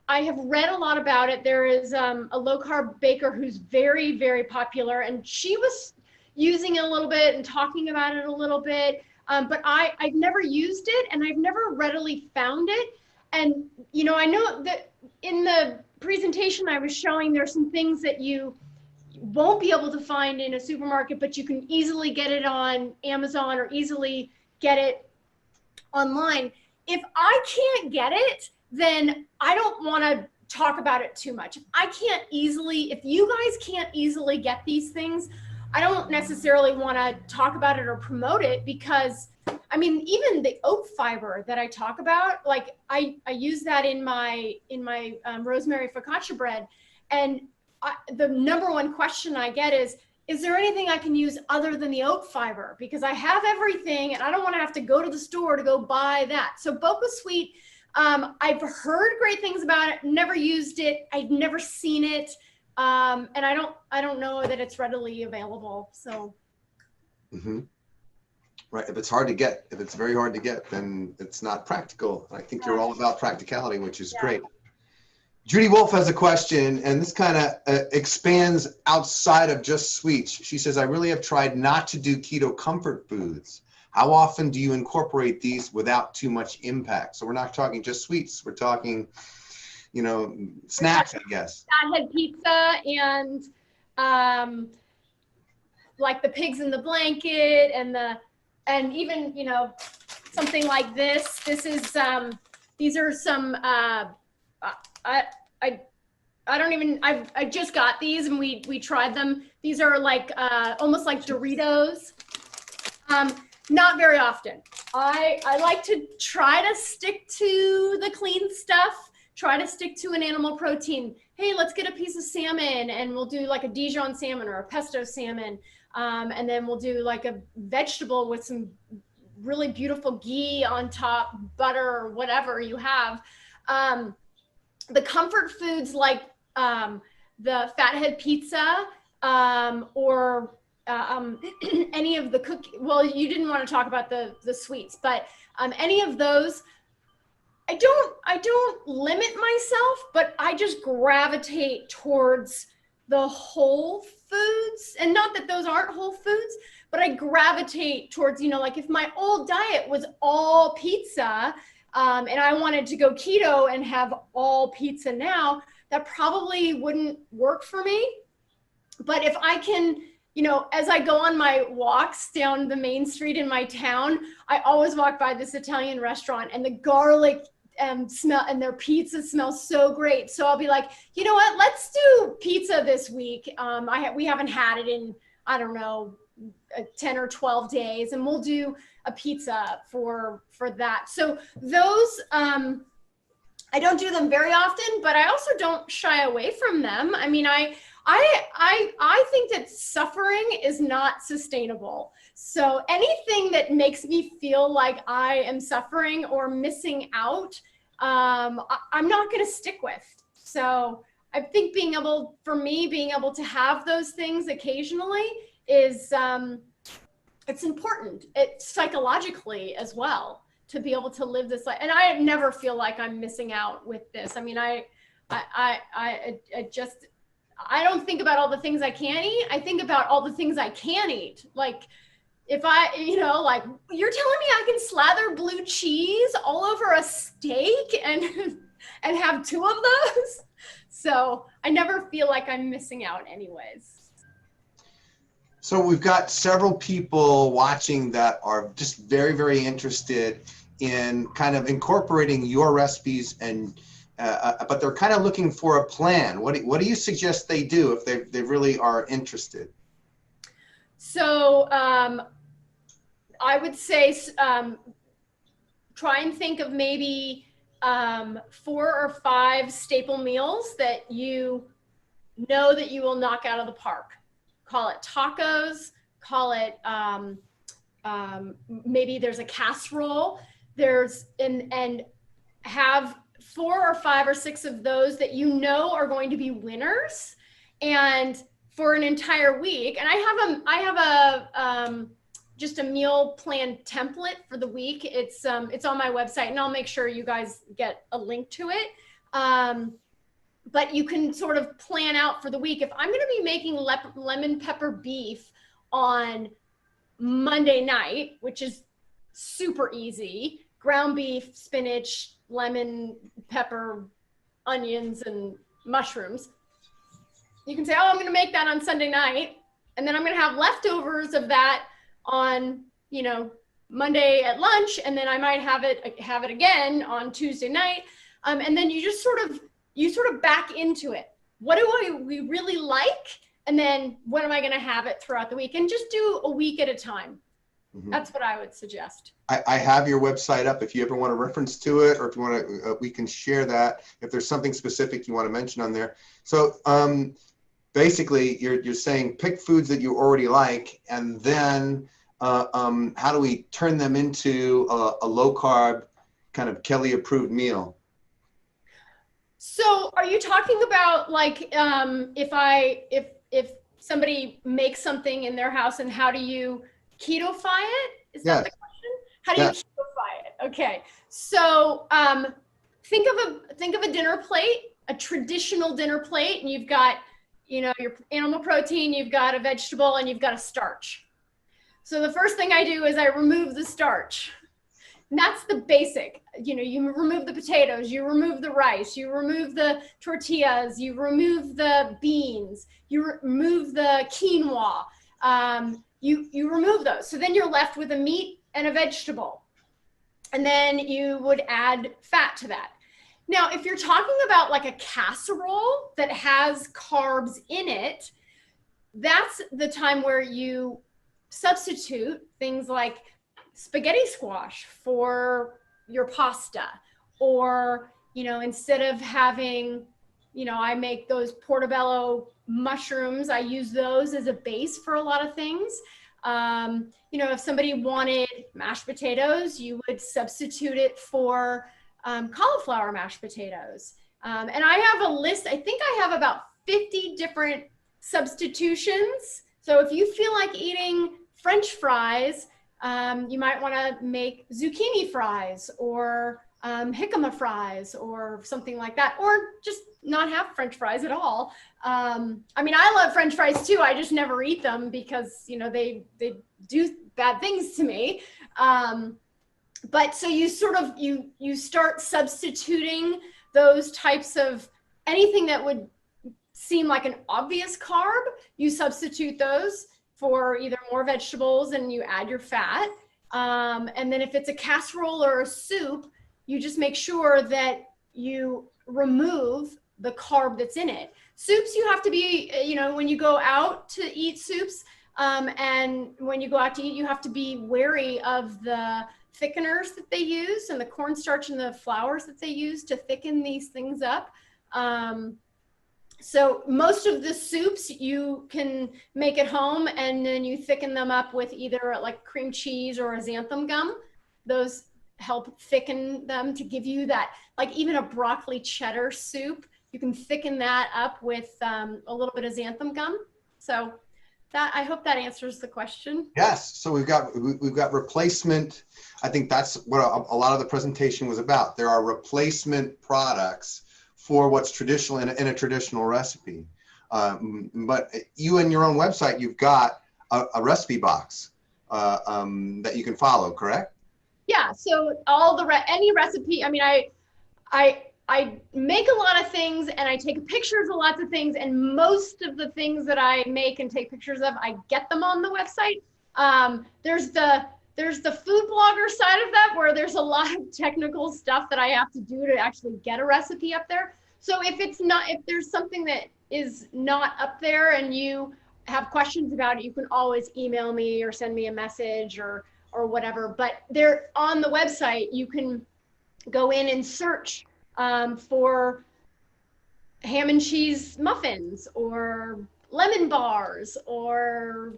have read a lot about it. There is a low-carb baker who's very, very popular, and she was using it a little bit and talking about it a little bit. But I've never used it, and I've never readily found it. And, I know that in the presentation I was showing, there's some things that you won't be able to find in a supermarket, but you can easily get it on Amazon or easily get it online. If I can't get it, then I don't want to talk about it too much. If you guys can't easily get these things, I don't necessarily want to talk about it or promote it, because even the oat fiber that I talk about, like I use that in my rosemary focaccia bread. And the number one question I get is there anything I can use other than the oat fiber? Because I have everything and I don't want to have to go to the store to go buy that. So Boca Sweet, I've heard great things about it, never used it. I've never seen it. And I don't know that it's readily available. So. Mm-hmm. Right. If it's very hard to get, then it's not practical. I think you're all about practicality, which is great. Judy Wolf has a question, and this kind of expands outside of just sweets. She says, I really have tried not to do keto comfort foods. How often do you incorporate these without too much impact? So we're not talking just sweets. We're talking, snacks, I guess. Fathead pizza and like the pigs in the blanket and even, something like this. This is, these are some, I just got these and we tried them. These are like, almost like Doritos. Not very often. I like to try to stick to the clean stuff, try to stick to an animal protein. hey, let's get a piece of salmon and we'll do like a Dijon salmon or a pesto salmon. And then we'll do like a vegetable with some really beautiful ghee on top, butter, or whatever you have. The comfort foods like the fathead pizza or any of the cookie. Well, you didn't want to talk about the sweets, but any of those. I don't limit myself, but I just gravitate towards the whole foods. And not that those aren't whole foods, but I gravitate towards, like if my old diet was all pizza, and I wanted to go keto and have all pizza now, that probably wouldn't work for me. But if I can, as I go on my walks down the main street in my town, I always walk by this Italian restaurant and the garlic smell and their pizza smells so great. So I'll be like, you know what, let's do pizza this week. We haven't had it in, I don't know, 10 or 12 days, and we'll do a pizza for that. So those, I don't do them very often, but I also don't shy away from them. I mean, I think that suffering is not sustainable. So anything that makes me feel like I am suffering or missing out, I'm not going to stick with. So I think being able to have those things occasionally is, it's important. It's psychologically as well to be able to live this life. And I never feel like I'm missing out with this. I mean, I don't think about all the things I can't eat. I think about all the things I can eat. Like if like you're telling me I can slather blue cheese all over a steak and have 2 of those. So I never feel like I'm missing out anyways. So we've got several people watching that are just very, very interested in kind of incorporating your recipes, and but they're kind of looking for a plan. What do you suggest they do if they really are interested? So I would say try and think of maybe 4 or 5 staple meals that you know that you will knock out of the park. Call it tacos, call it maybe there's a casserole, and have 4 or 5 or 6 of those that you know are going to be winners, and for an entire week. And I have a just a meal plan template for the week. It's on my website, and I'll make sure you guys get a link to it. But you can sort of plan out for the week. If I'm going to be making lemon pepper beef on Monday night, which is super easy, ground beef, spinach, lemon, pepper, onions, and mushrooms, you can say, oh, I'm going to make that on Sunday night. And then I'm going to have leftovers of that on, Monday at lunch. And then I might have it again on Tuesday night. And then you just sort of back into it. What do we really like? And then when am I going to have it throughout the week? And just do a week at a time. Mm-hmm. That's what I would suggest. I have your website up. If you ever want a reference to it, or if you want to, we can share that. If there's something specific you want to mention on there. So basically, you're saying pick foods that you already like, and then how do we turn them into a low carb kind of Kellie approved meal? So are you talking about like if somebody makes something in their house, and how do you keto-fy it? Is that the question? How do you keto-fy it? Okay. So think of a dinner plate, a traditional dinner plate, and you've got, your animal protein, you've got a vegetable, and you've got a starch. So the first thing I do is I remove the starch. And that's the basic. You remove the potatoes, you remove the rice, you remove the tortillas, you remove the beans, you remove the quinoa. You remove those. So then you're left with a meat and a vegetable. And then you would add fat to that. Now, if you're talking about like a casserole that has carbs in it, that's the time where you substitute things like spaghetti squash for your pasta, or instead of having I make those portobello mushrooms. I use those as a base for a lot of things. If somebody wanted mashed potatoes, you would substitute it for cauliflower mashed potatoes. And I have a list. I think I have about 50 different substitutions. So if you feel like eating French fries, you might want to make zucchini fries or jicama fries or something like that, or just not have French fries at all. I love French fries too. I just never eat them because, they do bad things to me. But so you sort of, you start substituting those types of anything that would seem like an obvious carb, you substitute those for either more vegetables and you add your fat. And then if it's a casserole or a soup, you just make sure that you remove the carb that's in it. Soups, you have to be, when you go out to eat soups, and when you go out to eat, you have to be wary of the thickeners that they use and the cornstarch and the flours that they use to thicken these things up. So most of the soups you can make at home, and then you thicken them up with either like cream cheese or a xanthan gum. Those help thicken them to give you that, like even a broccoli cheddar soup, you can thicken that up with a little bit of xanthan gum. So that, I hope that answers the question. Yes. So we've got replacement. I think that's what a lot of the presentation was about. There are replacement products for what's traditional in a traditional recipe. But you in your own website, you've got a recipe box that you can follow, correct? Yeah. So any recipe. I make a lot of things and I take pictures of lots of things, and most of the things that I make and take pictures of, I get them on the website. There's the food blogger side of that, where there's a lot of technical stuff that I have to do to actually get a recipe up there. So if there's something that is not up there and you have questions about it, you can always email me or send me a message or whatever. But they're on the website. You can go in and search for ham and cheese muffins or lemon bars or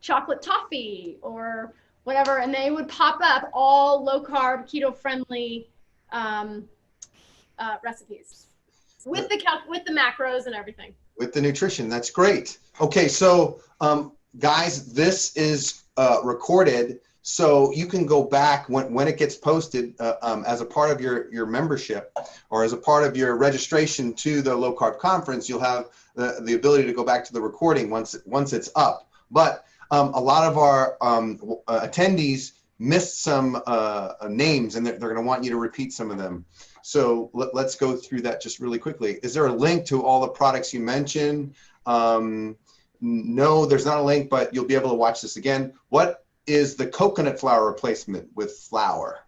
chocolate toffee or whatever, and they would pop up all low carb, keto friendly recipes with the macros and everything. With the nutrition, that's great. Okay, so guys, this is recorded, so you can go back when it gets posted as a part of your membership or as a part of your registration to the low carb conference. You'll have the ability to go back to the recording once it's up. But a lot of our attendees missed some names, and they're going to want you to repeat some of them. So let's go through that just really quickly. Is there a link to all the products you mentioned? No, there's not a link, but you'll be able to watch this again. What is the coconut flour replacement with flour?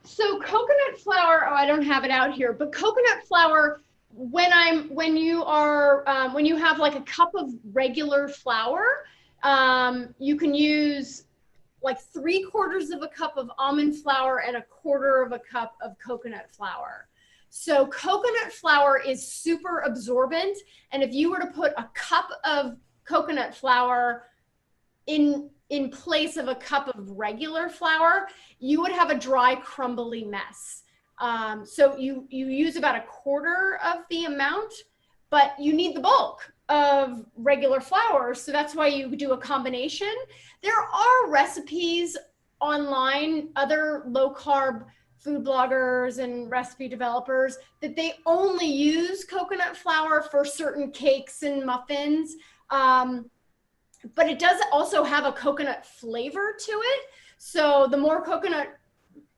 So coconut flour, I don't have it out here, but coconut flour, when you have like a cup of regular flour, you can use like 3/4 of a cup of almond flour and 1/4 of a cup of coconut flour. So coconut flour is super absorbent. And if you were to put a cup of coconut flour in place of a cup of regular flour, you would have a dry, crumbly mess. So you use about 1/4 of the amount, but you need the bulk of regular flour. So that's why you do a combination. There are recipes online, other low carb food bloggers and recipe developers, that they only use coconut flour for certain cakes and muffins. But it does also have a coconut flavor to it. So the more coconut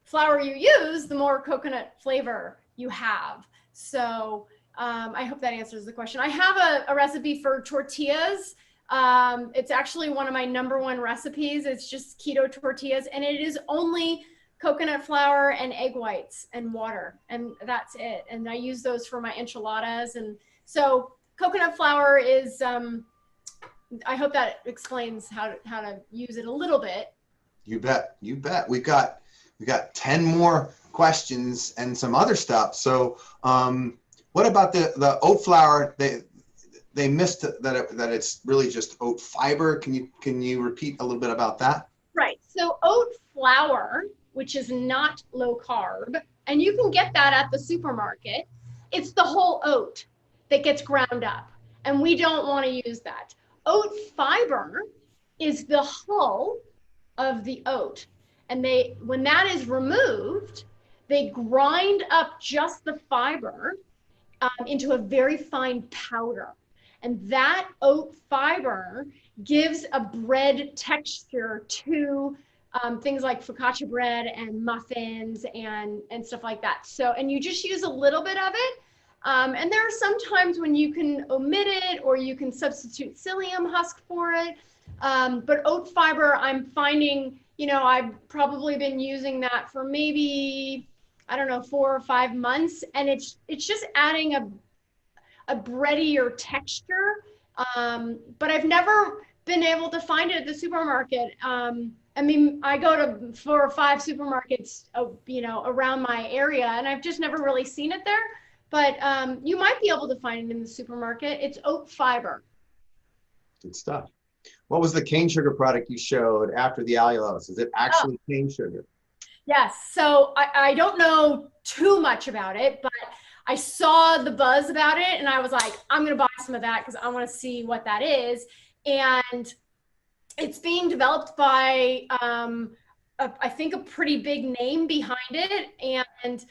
flour you use, the more coconut flavor you have. So I hope that answers the question. I have a recipe for tortillas. It's actually one of my #1 recipes. It's just keto tortillas, and it is only coconut flour and egg whites and water, and that's it. And I use those for my enchiladas. And so coconut flour is, I hope that explains how to use it a little bit. You bet. We got 10 more questions and some other stuff. So What about the oat flour? They missed that it's really just oat fiber. Can you repeat a little bit about that? Right. So oat flour, which is not low carb, and you can get that at the supermarket. It's the whole oat that gets ground up, and we don't want to use that. Oat fiber is the hull of the oat, and when that is removed, they grind up just the fiber into a very fine powder. And that oat fiber gives a bread texture to things like focaccia bread and muffins and stuff like that. So, and you just use a little bit of it. And there are some times when you can omit it or you can substitute psyllium husk for it. But oat fiber, I'm finding, I've probably been using that for maybe, I don't know, 4 or 5 months. And it's just adding a breadier texture. But I've never been able to find it at the supermarket. I mean, I go to 4 or 5 supermarkets, around my area, and I've just never really seen it there. But you might be able to find it in the supermarket. It's oat fiber. Good stuff. What was the cane sugar product you showed after the allulose? Is it actually cane sugar? Yes. So I don't know too much about it, but I saw the buzz about it and I was like, I'm going to buy some of that because I want to see what that is. And it's being developed by, I think, a pretty big name behind it. And,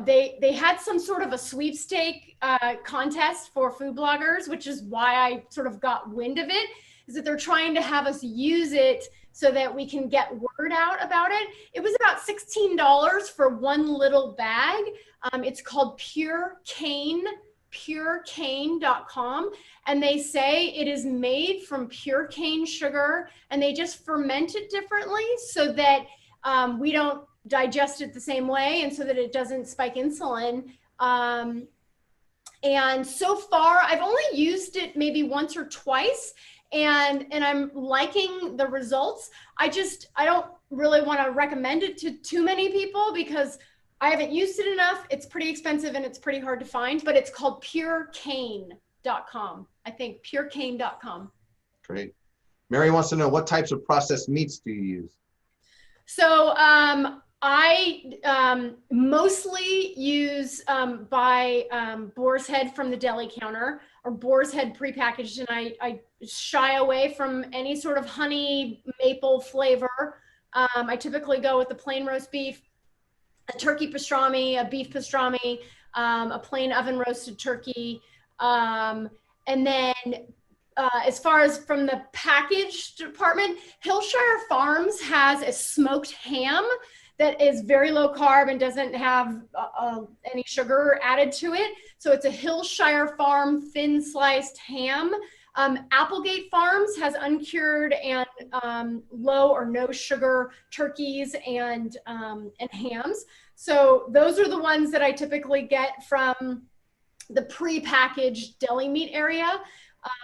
they had some sort of a sweepstake contest for food bloggers, which is why I sort of got wind of it, is that they're trying to have us use it so that we can get word out about it. It was about $16 for one little bag. It's called Pure Cane, purecane.com. And they say it is made from pure cane sugar, and they just ferment it differently so that we don't digest it the same way and so that it doesn't spike insulin. And so far, I've only used it maybe once or twice, and I'm liking the results. I don't really want to recommend it to too many people because I haven't used it enough. It's pretty expensive and it's pretty hard to find, but it's called purecane.com. I think purecane.com. Great. Mary wants to know, what types of processed meats do you use? So I mostly use boar's head from the deli counter, or boar's head prepackaged, and I shy away from any sort of honey maple flavor. I typically go with the plain roast beef, a turkey pastrami, a beef pastrami, a plain oven roasted turkey. And then as far as from the package department, Hillshire Farms has a smoked ham that is very low carb and doesn't have any sugar added to it. So it's a Hillshire Farm thin sliced ham. Applegate Farms has uncured and low or no sugar turkeys and hams. So those are the ones that I typically get from the pre-packaged deli meat area.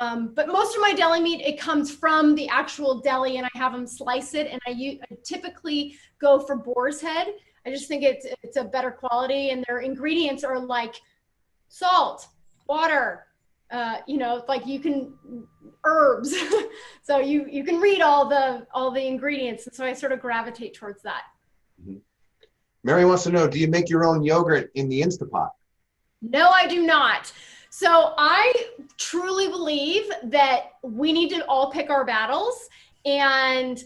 But most of my deli meat, it comes from the actual deli, and I have them slice it, and I typically go for boar's head. I just think it's a better quality, and their ingredients are like salt, water, like you can herbs. So you can read all the ingredients, and so I sort of gravitate towards that. Mm-hmm. Mary wants to know, do you make your own yogurt in the Instapot? No, I do not. So I truly believe that we need to all pick our battles, and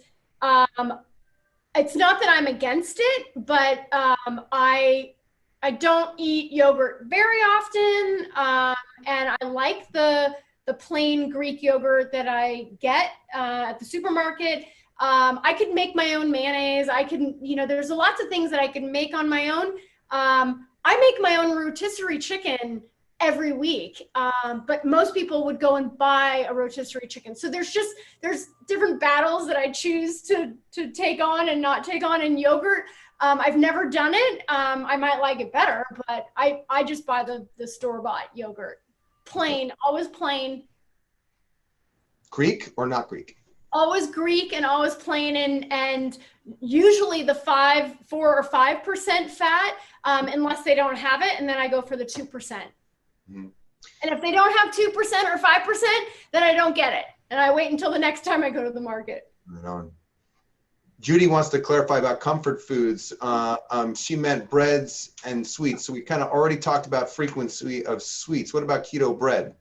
it's not that I'm against it, but I don't eat yogurt very often, and I like the plain Greek yogurt that I get at the supermarket. I could make my own mayonnaise. I can, there's lots of things that I can make on my own. I make my own rotisserie chicken every week, but most people would go and buy a rotisserie chicken. So there's different battles that I choose to take on and not take on in yogurt. I've never done it. I might like it better, but I just buy the store-bought yogurt. Plain, always plain. Greek or not Greek? always Greek and always plain, and usually the 4 or 5% fat, unless they don't have it, and then I go for the 2%. Mm-hmm. And if they don't have 2% or 5%, then I don't get it, and I wait until the next time I go to the market. Right on. Judy wants to clarify about comfort foods. She meant breads and sweets. So we kind of already talked about frequency of sweets. What about keto bread?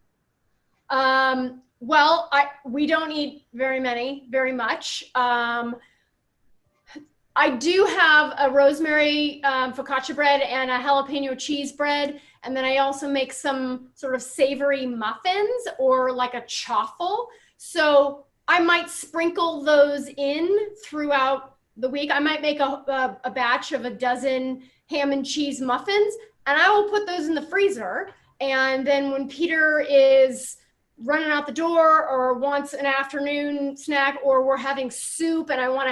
Well, we don't eat very much. I do have a rosemary focaccia bread and a jalapeno cheese bread. And then I also make some sort of savory muffins or like a chaffle. So I might sprinkle those in throughout the week. I might make a batch of a dozen ham and cheese muffins, and I will put those in the freezer. And then when Peter is running out the door or wants an afternoon snack, or we're having soup and I want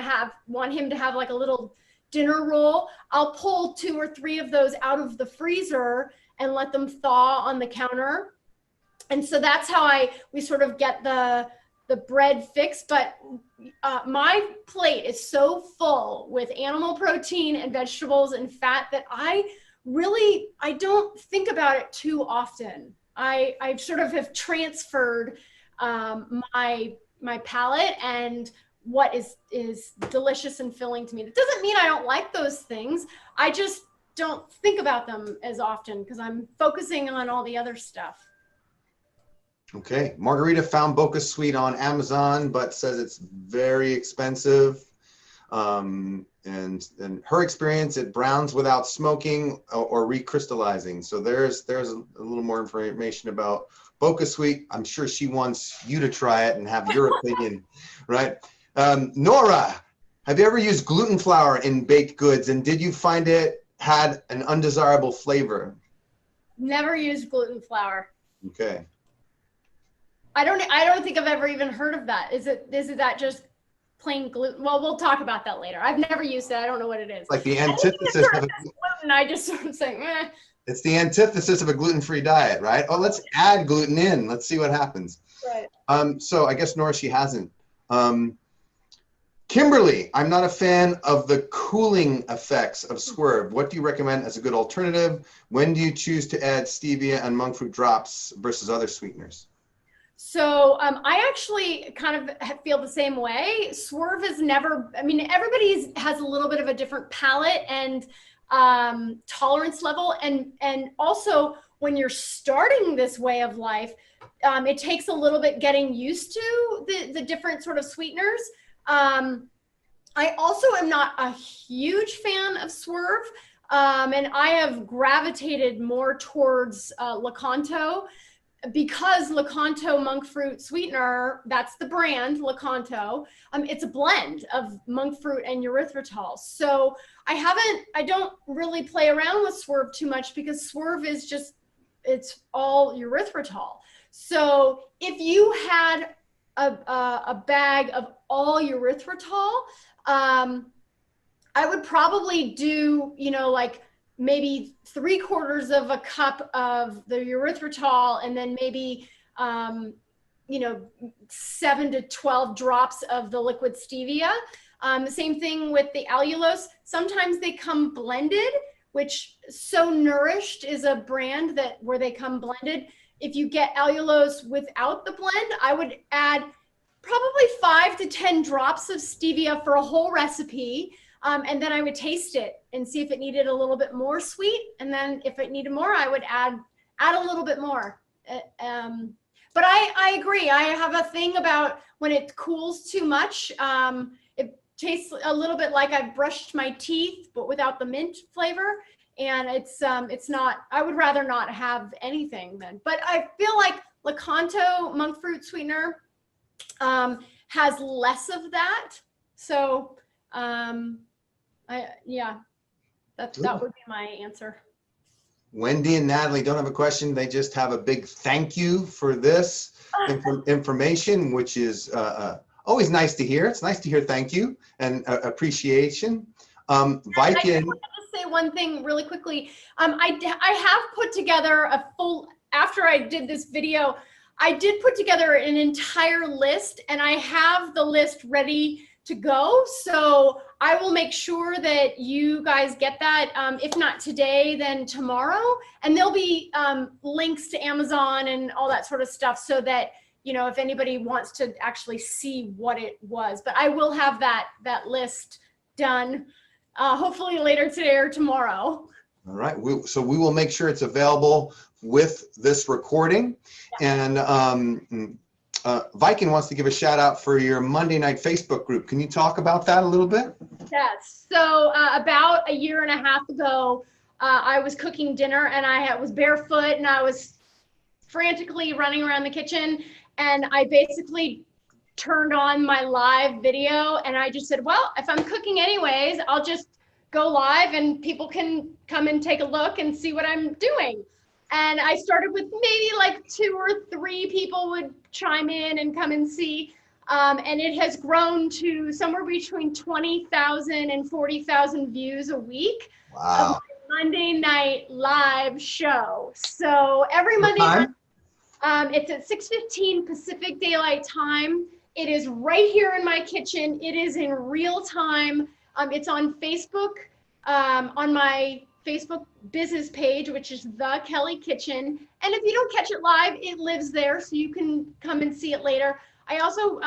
him to have like a little dinner roll, I'll pull 2 or 3 of those out of the freezer and let them thaw on the counter. And so that's how we sort of get the bread fix. But my plate is so full with animal protein and vegetables and fat that I don't think about it too often. I sort of have transferred my palate and what is delicious and filling to me. That doesn't mean I don't like those things. I just don't think about them as often because I'm focusing on all the other stuff. Okay, Margarita found Boca Sweet on Amazon, but says it's very expensive. And in her experience, it browns without smoking or recrystallizing. So there's a little more information about Boca Sweet. I'm sure she wants you to try it and have your opinion, right? Nora, have you ever used gluten flour in baked goods, and did you find it had an undesirable flavor? Never used gluten flour. Okay. I don't think I've ever even heard of that. Is it that just plain gluten? Well, we'll talk about that later. I've never used it. I don't know what it is. Like the antithesis of gluten. I just sort of say, eh. It's the antithesis of a gluten-free diet, right? Oh, let's add gluten in. Let's see what happens. Right. So I guess Nora, she hasn't. Kimberly, I'm not a fan of the cooling effects of Swerve. What do you recommend as a good alternative? When do you choose to add stevia and monk fruit drops versus other sweeteners? So I actually kind of feel the same way. Swerve is never, I mean, everybody has a little bit of a different palate and tolerance level. And also when you're starting this way of life, it takes a little bit getting used to the different sort of sweeteners. I also am not a huge fan of Swerve. And I have gravitated more towards Lecanto, because Lecanto monk fruit sweetener, that's the brand, Lecanto, it's a blend of monk fruit and erythritol. So I don't really play around with Swerve too much because Swerve is just, it's all erythritol. So if you had a bag of all erythritol, I would probably do, like maybe 3/4 of a cup of the erythritol, and then maybe 7 to 12 drops of the liquid stevia. The same thing with the allulose. Sometimes they come blended, which So Nourished is a brand where they come blended. If you get allulose without the blend, I would add probably 5 to 10 drops of stevia for a whole recipe. And then I would taste it and see if it needed a little bit more sweet. And then if it needed more, I would add a little bit more. But I agree. I have a thing about when it cools too much, it tastes a little bit like I've brushed my teeth, but without the mint flavor. And it's not, I would rather not have anything then. But I feel like Lecanto monk fruit sweetener has less of that. So, that would be my answer. Wendy and Natalie don't have a question. They just have a big thank you for this information, which is always nice to hear. It's nice to hear thank you and appreciation. Viking. I just want to say one thing really quickly. I have put together a full, after I did this video, I did put together an entire list, and I have the list ready to go. So I will make sure that you guys get that. If not today, then tomorrow. And there'll be links to Amazon and all that sort of stuff, so that, you know, if anybody wants to actually see what it was. But I will have that list done, hopefully later today or tomorrow. All right. So we will make sure it's available with this recording. And Viking wants to give a shout out for your Monday night Facebook group. Can you talk about that a little bit? Yes. So about a year and a half ago, I was cooking dinner, and I was barefoot, and I was frantically running around the kitchen, and I basically turned on my live video, and I just said, well, if I'm cooking anyways, I'll just go live and people can come and take a look and see what I'm doing. And I started with maybe like 2 or 3 people would chime in and come and see. And it has grown to somewhere between 20,000 and 40,000 views a week. Wow. Of my Monday night live show. So every Monday night, it's at 6:15 Pacific Daylight Time. It is right here in my kitchen. It is in real time. It's on Facebook, on my Facebook business page, which is The Kellie Kitchen. And if you don't catch it live, it lives there, so you can come and see it later. I also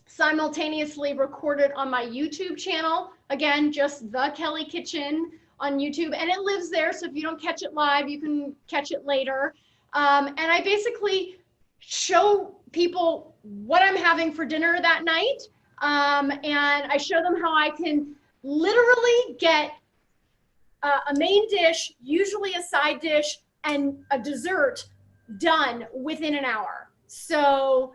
simultaneously record it on my YouTube channel. Again, just The Kellie Kitchen on YouTube, and it lives there. So if you don't catch it live, you can catch it later. And I basically show people what I'm having for dinner that night. And I show them how I can literally get a main dish, usually a side dish, and a dessert done within an hour. So,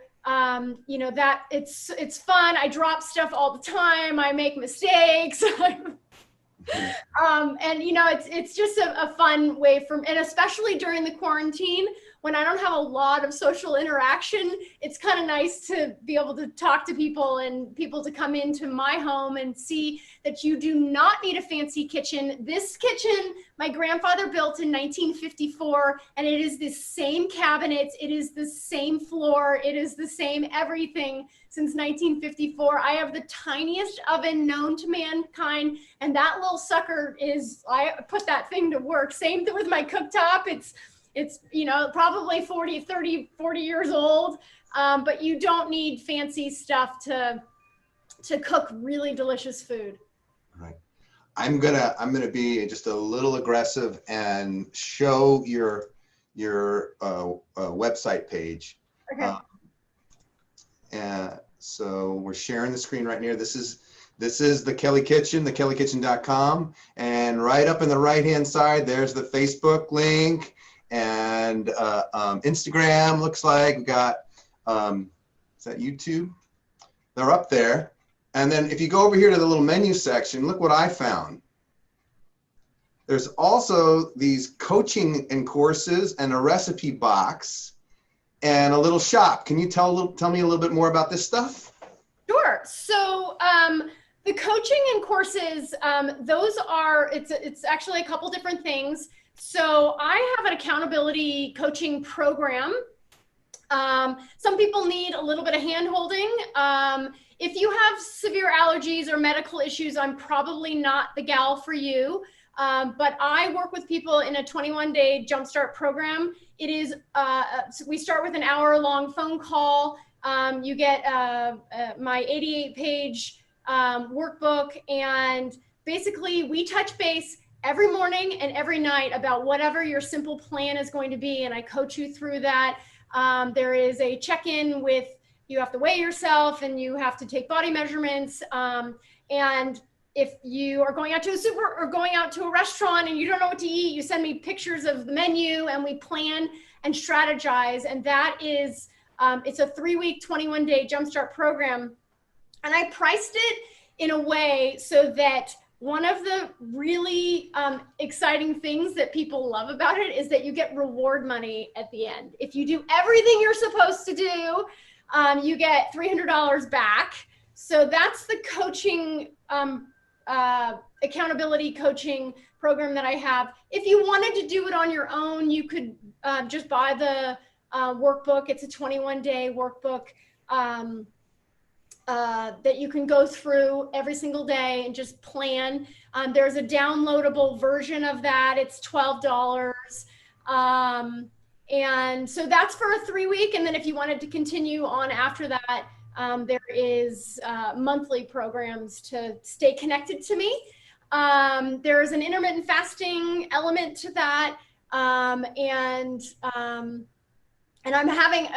you know, that it's fun. I drop stuff all the time. I make mistakes. And you know, it's just a fun way and especially during the quarantine, when I don't have a lot of social interaction, it's kind of nice to be able to talk to people and people to come into my home and see that you do not need a fancy kitchen. This kitchen, my grandfather built in 1954, and it is the same cabinets, it is the same floor, it is the same everything since 1954. I have the tiniest oven known to mankind, and that little sucker I put that thing to work. Same thing with my cooktop. It's you know, probably 40 years old, but you don't need fancy stuff to cook really delicious food. Right. I'm gonna be just a little aggressive and show your website page. Okay. And so we're sharing the screen right here. This is the Kellie Kitchen, thekelliekitchen.com, and right up in the right-hand side, there's the Facebook link. And Instagram looks like we got, is that YouTube? They're up there. And then if you go over here to the little menu section, look what I found. There's also these coaching and courses and a recipe box and a little shop. Can you tell me a little bit more about this stuff? Sure. So the coaching and courses, those are, it's actually a couple different things. So I have an accountability coaching program. Some people need a little bit of hand-holding. If you have severe allergies or medical issues, I'm probably not the gal for you. But I work with people in a 21-day jumpstart program. It is, we start with an hour-long phone call. You get my 88-page workbook, and basically we touch base every morning and every night about whatever your simple plan is going to be, and I coach you through that. There is a check-in with, you have to weigh yourself and you have to take body measurements. And if you are going out to a super or going out to a restaurant and you don't know what to eat, you send me pictures of the menu and we plan and strategize. And that is, it's a 3-week, 21-day jumpstart program. And I priced it in a way so that one of the really exciting things that people love about it is that you get reward money at the end. If you do everything you're supposed to do, you get $300 back. So that's the coaching, accountability coaching program that I have. If you wanted to do it on your own, you could just buy the workbook. It's a 21-day workbook that you can go through every single day and just plan. There's a downloadable version of that. It's $12. And so that's for a 3-week. And then if you wanted to continue on after that, there is monthly programs to stay connected to me. There's an intermittent fasting element to that. And I'm having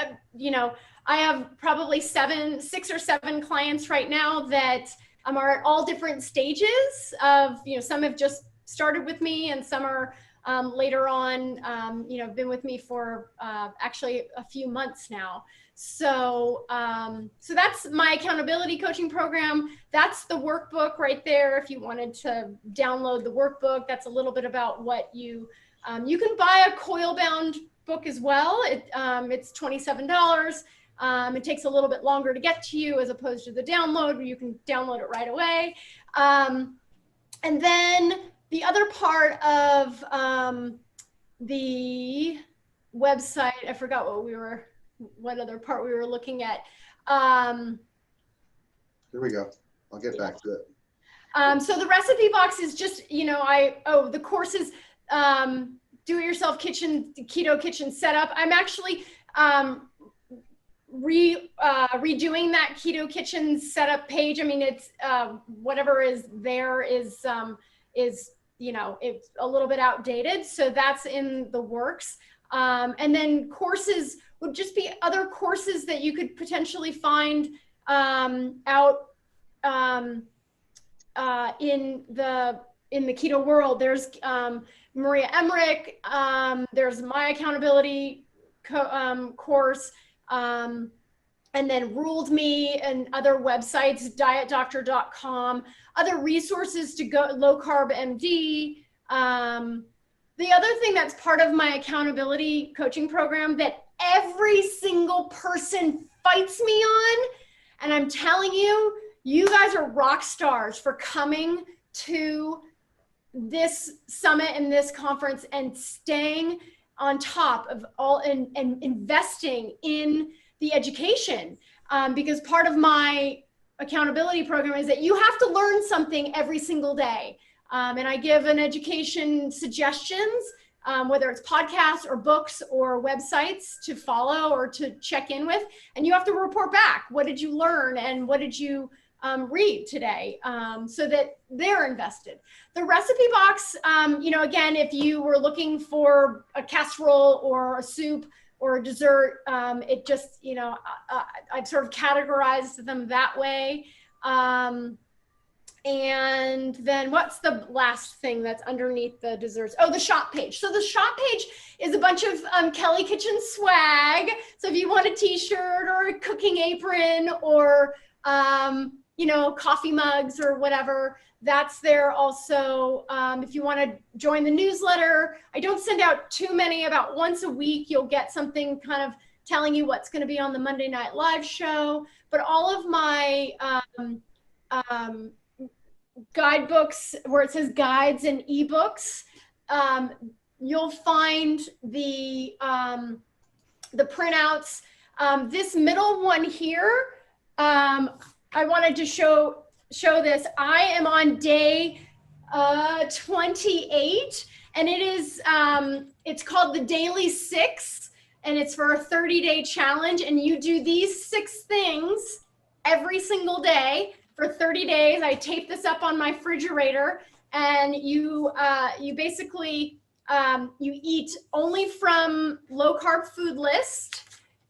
I have probably 6 or 7 clients right now that are at all different stages of, some have just started with me and some are later on, been with me for actually a few months now. So that's my accountability coaching program. That's the workbook right there. If you wanted to download the workbook, that's a little bit about what you can buy a coil bound book as well. It's $27. It takes a little bit longer to get to you as opposed to the download where you can download it right away. And then the other part of the website, I forgot what other part we were looking at. Here we go. I'll get back to it. So the recipe box is just, the courses, do-it-yourself keto kitchen setup. I'm actually redoing that keto kitchen setup page. I mean, it's whatever is there is it's a little bit outdated. So that's in the works. And then courses would just be other courses that you could potentially find out in the keto world. There's Maria Emmerich, there's my accountability course, and then Ruled Me and other websites, dietdoctor.com, other resources to go, LowCarbMD. The other thing that's part of my accountability coaching program that every single person fights me on, and I'm telling you, you guys are rock stars for coming to this summit and this conference and staying on top of all and investing in the education. Because part of my accountability program is that you have to learn something every single day. And I give an education suggestions, whether it's podcasts or books or websites to follow or to check in with, and you have to report back. What did you learn and what did you read today, so that they're invested. The recipe box, again, if you were looking for a casserole or a soup or a dessert, it just, I've sort of categorized them that way. And then what's the last thing that's underneath the desserts? Oh, the shop page. So the shop page is a bunch of Kellie Kitchen swag. So if you want a t-shirt or a cooking apron or, coffee mugs or whatever, that's there also. If you want to join the newsletter, I don't send out too many. About once a week, you'll get something kind of telling you what's going to be on the Monday Night Live show. But all of my guidebooks where it says guides and ebooks, you'll find the printouts. This middle one here, I wanted to show this. I am on day 28, and it is it's called the Daily 6, and it's for a 30-day challenge, and you do these 6 things every single day for 30 days. I tape this up on my refrigerator, and you basically you eat only from low carb food list.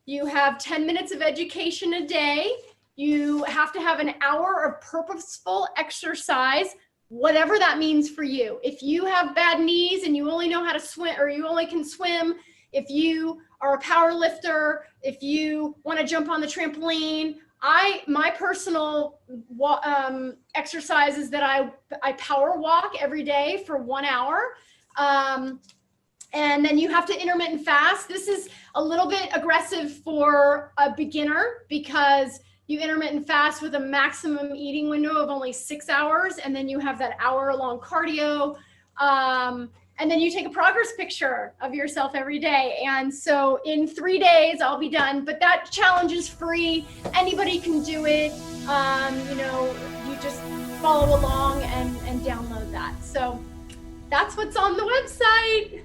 You have 10 minutes of education a day. You have to have an hour of purposeful exercise, whatever that means for you. If you have bad knees and you only know how to swim, or you only can swim, if you are a power lifter, if you want to jump on the trampoline, my personal exercise is that I power walk every day for 1 hour. And then you have to intermittent fast. This is a little bit aggressive for a beginner because you intermittent fast with a maximum eating window of only 6 hours. And then you have that hour-long cardio. And then you take a progress picture of yourself every day. And so in 3 days, I'll be done. But that challenge is free. Anybody can do it. You just follow along and download that. So that's what's on the website.